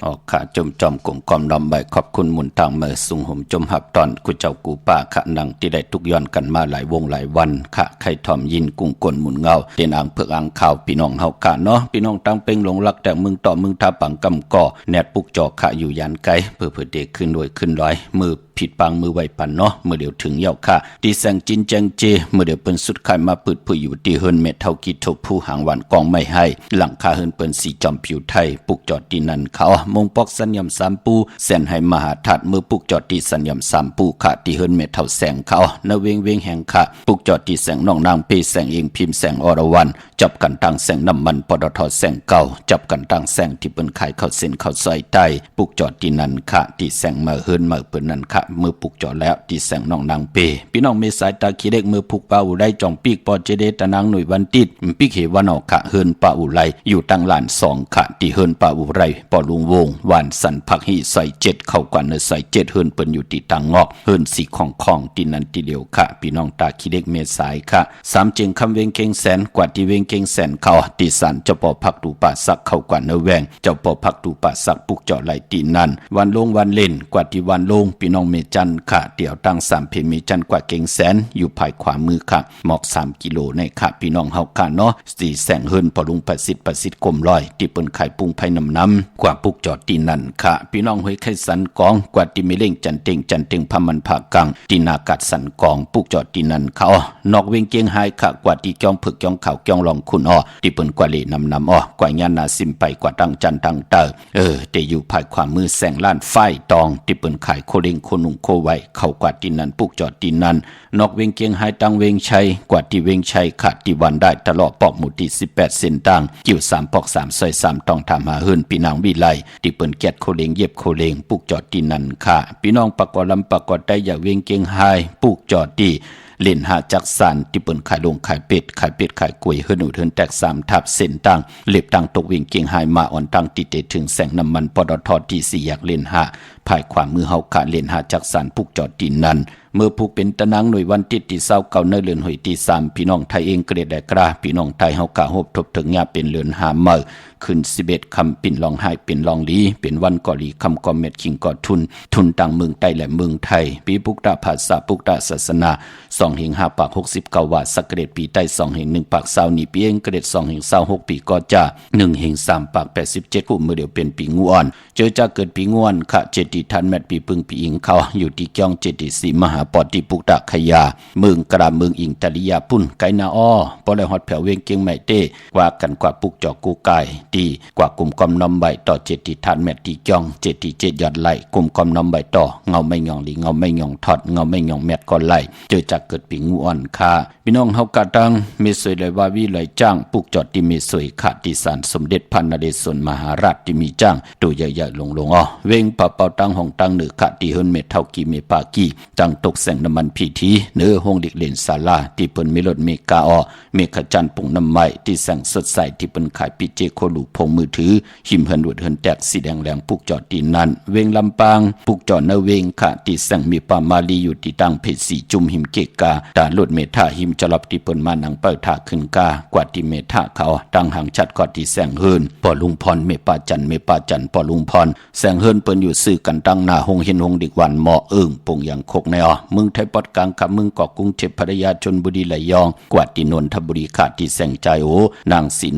ออกขาจมจอมกลุ่มกอมนำใบขอบคุณหมุนทางเมื่อสุงห่มจมหับตอนกุเจ้ากูป้าขะนังที่ได้ทุกย้อนกันมาหลายวงหลายวันขะไข่ทอมยินกุ้งกลหมุนเงาเตียนอ่างเผือกอ่างข่าวพี่น้องเฮาขะเนาะพี่น้องตั้งเป็งหลงรักแต่มึงต่อมึงทาปังกำก่อแนดปุกจอขะอยู่ยานไกลเพื่อเด็กขึ้นด้วยขึ้นร้อยมือผิดปังมือไวปันเนาะเมื่อเดี๋ยวถึงเย้าค่ะตีแสงจินแจงเจเมื่อเดี๋ยวเปิ้นสุดไข่มาปืดผู้อยู่ตีเฮินเม็ดเท่ากิทบผู้หางหวานกองไม่ให้หลังคาเฮินเปิ้นสีจอมผิวไทยปุกจอดตีนันเขามงปอกสัญญำสามปูแสนให้มหาทัดมือปุกจอดตีสัญญำสามปูค่ะตีเฮินเม็ดเท่าแสงเขานเวงเวงแห่งค่ะปุกจอดตีแสงน้องนางเปแสงเองพิมพ์แสงอรวรรณจับกันตั้งแสงน้ำมันปตทแสงเก่าจับกันตั้งแสงที่เปิ้นขายข้าวเส้นข้าวซอยใต้ปุกจอดตีนันค่ะตีแสงมาเฮินมาเปิ้นนั่นค่ะมือปุกจอดแล้วที่แสงน้องนางเปพี่น้องเมสายตาขี้เล็กมือผูกปาอุไรจ่องปีกปอเจเดตนางหน่วยวันติดปีกเหวันออกขะเฮินปาอุไรอยู่ตั้งลานสองขะที่เฮินปาอุไรปอลุงวงหวานสันผักหิใส่เจ็ดเข้ากว่าเนใส่เจ็ดเฮินเปิ้นอยู่ที่ตังงอกเฮินสีของที่นันที่เดียวขะพี่น้องตาขี้เล็กเมสายขะสามเจงคำเวงเก่งแสนกว่าที่เวงเก่งแสนเขาตีสันเจ้าปอผักตูป่าสักเข้ากว่าเนแวงเจ้าปอผักตูป่าสักปุกเจาะไหลตีนันวันลงวันเล่นกว่าที่วันลงพี่น้องเมจันขะเดี่ยวตั้งสามเพมีจันกว่าเก่งแสนอยู่ภายขวามือค่ะหมอก3กิโลในค่ะพี่น้องเฮาค่ะเนาะสีแสงเฮิรนพอลุงประสิทธิ์กลมลอยที่เปิ้นขายปุ้งไผน้ำกว่าปุกจอดตีนั่นค่ะพี่น้องห้วยไข่สันกองกว่าที่มีเล่งจันเต็งพมันผากังตีนากัดสันกองปุกจอดตีนั่นเขานอกเวงเกียงไฮค่ะกว่าที่จ้องผึกจ้องข่าวจ้องลองคุณที่เปิ้นกว่าเลน้ำกว่าญาณาซิมไปกว่าตั้งจันตั้งเตอแต่อยู่ภายขวามือแสงล้านไฟตองที่เปิ้นขายโคเร่งโคนู นุ่งโคไว้เข้ากว่าที่นั้นปุกจอดที่นั้นนอกเวงเกียงไฮตังเวงชัยกว่าที่เวงชัยขาดที่วันได้ตลอดปอกหมู่ที่18เส้นตังกิ่ว3ปอก3ซอย3ต้องทำหาเฮิรนพี่นางวิไลที่เปิ้นแกดโคเลงเย็บโคเลงปุกจอดที่นั้นค่ะพี่น้องปะกอลำปะกอได้อย่าเวงเกียงไฮปุกจอดที่เล่นหาจักสานที่เปิ้นขายลงขายเป็ดขายกล้วยเฮิรนอุดเฮิรนแตก3ทับเส้นตังเล็บตังตกเวงเกียงไฮมาอ่อนตังติเตถึงแสงน้ำมันปตทที่4อยากเล่นหาภายความมือเฮาขาเล่นหาจักสานปุกจอดที่นั้นเมื่อผู้เป็นตะนางหน่วยวันที่29ในเดือนหอยที่3พี่น้องไทยเองเกรดได้กล้าพี่น้องไทยเฮากะฮบทบถึงญาเป็นเรือนหาเมื่อขึ้น11คำปิ่นลองไห้เป็นลองลีเป็นวันก่อลีคำก่อเม็ดขิงก่อทุนต่างเมืองใต้และเมืองไทยปีปุกตะภาษาปุกตะศาสนา2แห่ง5ปาก69ว่าสักเกรดปีใต้2แห่ง1ปาก20นี่ปีเองเกรด2แห่ง26ปีก็จะ1แห่ง3ปาก87กูมื้อเดียวเป็นปีงูอ่อนเจอจะเกิดปีงูอ่อนค่ะเจดีทันแมตปีปึงปีอิงเขาอยู่ที่เกียงเจดีศรีมหาปอติปุกตะขยาเมืองกระเมืองอิงตะลิยาปุ่นไกนาอ้อปอเลยฮอดแผ่วเวงเกียงใหม่เต้กว่ากันกว่าปุกจอกูกายดีกว่ากลุ่มกอมน้อมใบต่อเจดีทันแมตตีเกียงเจดีเจดยอดไหลกลุ่มกอมน้อมใบต่อเงาไม่หย่องหลีเงาไม่หย่องทอดเงาไม่หย่องแมตก่อนไหลเจอจะเกิดปีงูอ่อนค่ะพี่น้องเฮากะตังเมสวยเลยว่าวิเลยจ้างปุกจอดที่เมสวยขาดที่ศาลสมเด็จพระนเรศวรมหาราชที่มีจ้างตัวใหญ่ๆลงอ้อเวงปะเป่าตังห้องตังเหนือขาดที่เฮิรนเมเท่ากีเมปากีจังตกแสงน้ำมันพิธีเนื้อห้องเด็กเล่นศาลาที่เปิ้นมีรถเมกาอ้อเมฆจันทร์ปุ่งน้ำไม้ที่แสงสดใสที่เปิ้นขายปิเจโคลูพงมือถือหิมเฮิรนวดเฮิรนแตกสีแดงแหลงปุกจอดที่นั้นเวงลำปางปุกจอดเนเวงค่ะที่แสงมีปามาลีอยู่ที่ตั้งเพชรสีจุ่มหิมเกกาตารถเมทาหิมจลบที่เปิ้นมานังเปิดท่าขึ้นกากว่าที่เมทาเขาตั้งห่างชัดกว่าที่แสงเฮิรนปอลุงพรเมปาจันปอลุงพรแสงเฮิรนเปิ้นอยู่ซื้อกันตั้งหน้าหงเห็นหงเด็กวันเหมาะปงอย่างโคกในอ้อมึงไทยปอดกลางคำมึงเกาะกรุงเทพพัทยาชลบุรีระยองกว่าที่นนทบุรีขาดที่แสงใจโอนางสี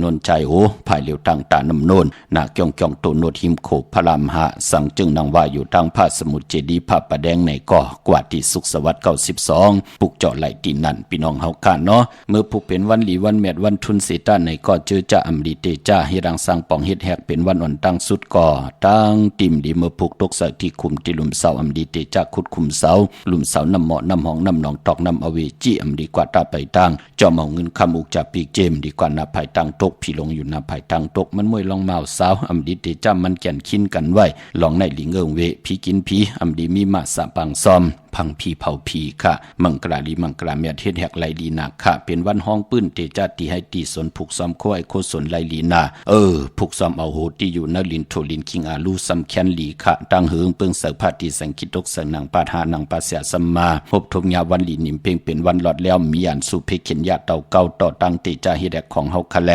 นนใจโอภายเหลียวตั้งตาน้ำโนนนาเกียงโตโนดหิมโขพระรามหะสังจึงนางว่าอยู่ทางภาคสมุทรเจดีย์พระประแดงในก่อกว่าที่สุขสวัสดิ์92ปุกเจาะไหลที่นั่นพี่น้องเฮากันเนาะเมื่อผู้เป็นวันหลีวันแมดวันทุนเสตาในก่อเจอจะอำลีเตจ้าเฮรังสังปองเฮ็ดแฮกเป็นวันอ่อนตั้งสุดก่อตั้งติ่มดีเมื่อพุกตกใส่ที่คุมที่ลุมเสาอำลีเตจ้าขุดคุมเสาลุมเสาน้ำเหมาะน้ำหองน้ำหนองตอกน้ำอเวจีอำดีกว่าตาไปตั้งจอมเอาเงินคำอุกจากปีเจมดีกว่านาภายตั้งตกพี่ลงอยู่นาภายตั้งตกมันมวยลองเมาสาวอำดีเตจ้ามันแก่นคินกันไว้ลองในหลิงเอิงเวพี่กินพี่อำดีมีมาสะปังซอมพังพีเผาพีค่ะมังกราลีมังกราเมียเทศแหกไหลลีนาค่ะเป็นวันห้องปื้นเตจาตีให้ตีสนผูกซ้อมโคไอโคสนไหลลีนาผูกซ้อมเอาโหตีอยู่นลินโทลินคิงอาลูซัมแคนลีค่ะตั้งเหิงเปิงเสพาตีสังคิตกเสนางปาทานังปาเสียสัมมาพบทมยาวันลีนิมเพ่งเป็นวันหลอดแล้วมีอันสุเพเข็นยาเต่าเก่าต่อตั้งเตจาเฮแดกของเฮาคะแล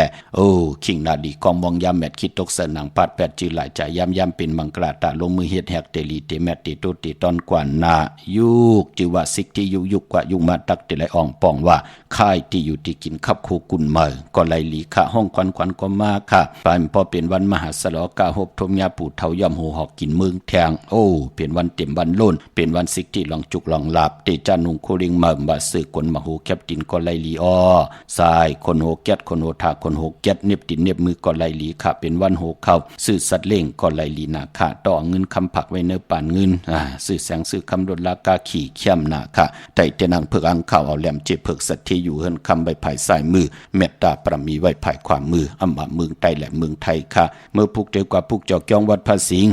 คิงนาดีกองมองยามแมดคิดตกเสนางปาดแปดจือหลายใจยามเป็นมังกราตาลงมือเฮ็ดแหกเตลีเตแมดเตโตเตตอนกว่านายุกจิว่าสิกที่ยุกกว่ายุมาตักเตไลอ่องปองว่าค่ายที่อยู่ที่กินขับโคกุนเมอก็ไหลหลีค่ะห้องควันก็มาค่ะปานพอเป็นวันมหาสลอกาหบทมยาปู่เฒ่าย่อมโหหอกกินเมืองแทงเป็นวันเต็มวันโลนเป็นวันสิกที่ลองจุกลองหลับเตจานุงโคลิงเมอบาซื้อกนมโหแคบตินก็ไหลหลีสายคนโหแก๊ดคนโหทาคนโหแก๊ดเน็บตินเน็บมือก็ไหลหลีค่ะเป็นวันโหเข้าซื้อสัตว์เล่งก็ไหลหลีนาค่ะต่อเงินคำผักไว้เนื้อป่านเงินซื้อแสงซื้อคำลดราคาขี่เข้มนาค่ะแต่เตนังเพิกอังข่าวเอาแหลมเจ็บเพิกสัตที่อยู่เฮิรนคำใบไผ่สายมือเมตตาประมีไว้ไผ่ความมืออำมาเมืองใต้และเมืองไทยค่ะเมื่อพุกเดียวกว่าพุกจอกยองวัดภาสิง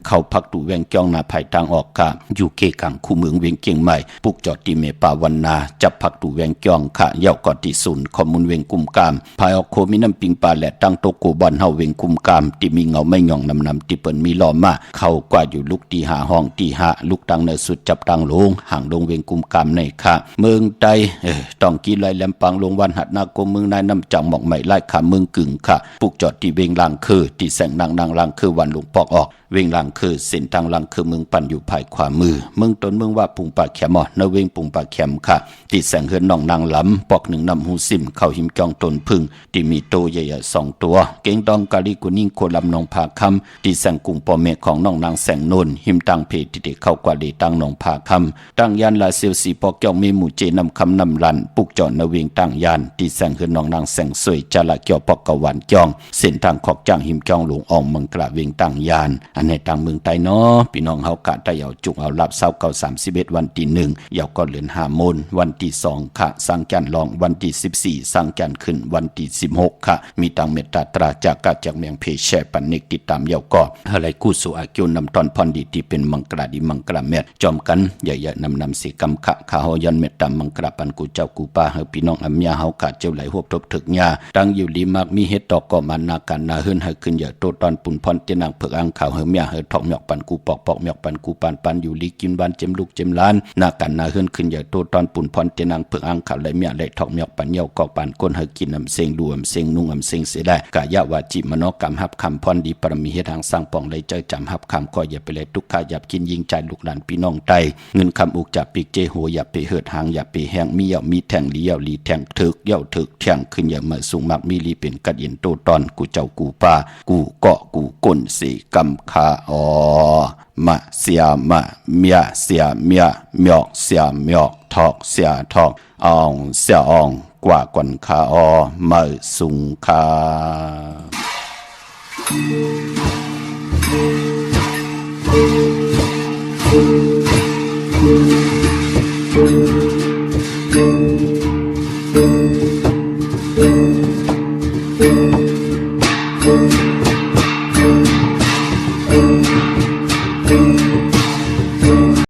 เข้าพักดูแวงจองนาไผ่ทางออกค่ะอยู่เกกังคู่เมืองเวียงเกียงใหม่พุกจอดตีเมปาวันนาจับพักดูแวงจองค่ะเย่ากอดที่ศูนย์ข้อมูลเวียงกุมกามภายออกโคมีน้ำปิงปลาและตั้งโตโกบอลเฮาเวียงกุมกามที่มีเงาไม่หย่องนำที่เปิ้นมีล้อมาเข้ากว่าอยู่ลุกตีหาห้องตีหาลุกตังเนสุดจับตังลงห่างลงเวียงกุมกามในค่ะเมืองใต้ต้องกีไลแหลมปังลงวันหัดนาโกเมืองนายน้ำจังหมอกใหม่ไล่ขาเมืองกึ่งค่ะปุกจอดที่เวงลางคือที่แสงนางลางคือวันหลวงปอกออกเวงลางคือเส้นทางลางคือเมืองปั่นอยู่ภายขวามือเมืองต้นเมืองว่าปุงปากแขมนเวงปุงปากแขมค่ะที่แสงเฮือนน้องนางลำปอกหนึ่งนำหูซิมเข้าหิมจองตนพึ่งที่มีโตใหญ่ๆ2ตัวเก่งดองกาลีกุนิ่งโคลำนองผาคำที่แสงกุงปอเมของน้องนางแสงโนนหิมตังเพที่เด็กเข้ากว่าดีตังนองผาคำตั้งยันลาเซียวสีปอกยองมีหมู่เจนำคำนำลันปุกจอดนเวงตั้งยันที่แสงเฮือนน้องนางแสงสวยจาละเกี่ยวปอกกะวันจองเส้นทางขอกจ้างหิมจองหลวงอ่องมังกระเวงตั้งยันอัน นในต่างเมืองใต้เนาะพี่น้องเฮากะได้เอาจุกเอารับเศร้าเก่า31วันที่1เหยาก็เลือน5โมนวันที่2ค่ะสังจันทร์ลองวันที่14สังจันทร์ขึ้นวันที่16ค่ะมีตังเมตตาตราจากกาจากเมียงเพแชปันนิกติดตามเหยาก็อะไรกู้สู่อากิวนำตอนพรดีที่เป็นมังกราดีมังกราเมตจอมกันใหญ่ๆนำสิกรรมขะขาเฮายันเมตตามังกราปันกูเจ้ากูป้าเฮาพี่น้องอำยาเฮากะเจ้าไหลหวบทบถึกญาตั้งอยู่ลีมากมีเฮ็ดตอกก็มานากันนาเฮือนเฮาขึ้นอย่าโตตอนปุ่นพรเตนางเผือกอังข่าวเฮาเมียเฮาทอกหยอกปันกูปอกหยอกปันกูปันอยู่ลีกินบ้านเจมลูกเจมล้านนากันนาเฮือนขึ้นอย่าโตตอนปุ่นพรเตนางเผือกอังข่าวไหลเมียไหลทอกหยอกปันเหยาก็ปันก้นเฮากินอำเซงดูอำเซงนุ่งอำเซงเสียได้กายะวาจิมโนกรรมฮับคำพรดีปรมีเฮ็ดทางสร้างปองเลยเจอจำฮับคำก็อย่าไปเลยทุกข์อย่ากินยิงใจลูกหลานพี่น้องไตเงินคำอุกจับปีกเจโหอย่าไปเหิดหางอย่าไปแห้งมีเหยามีแทงลีเหยาลีแทงถึกเหยาถึกแทงขึ้นอย่ามาสูงมักมีลีเป็นกัดเย็นโตตอนกูเจ้ากูป้ากูเกาะกูก้นสีกำคาอมาเสียมาเมียเสียเมียเมียกเสียเมียกทอกเสียทอกอ่องเสียอ่องกว่ากวนคามาสูงคา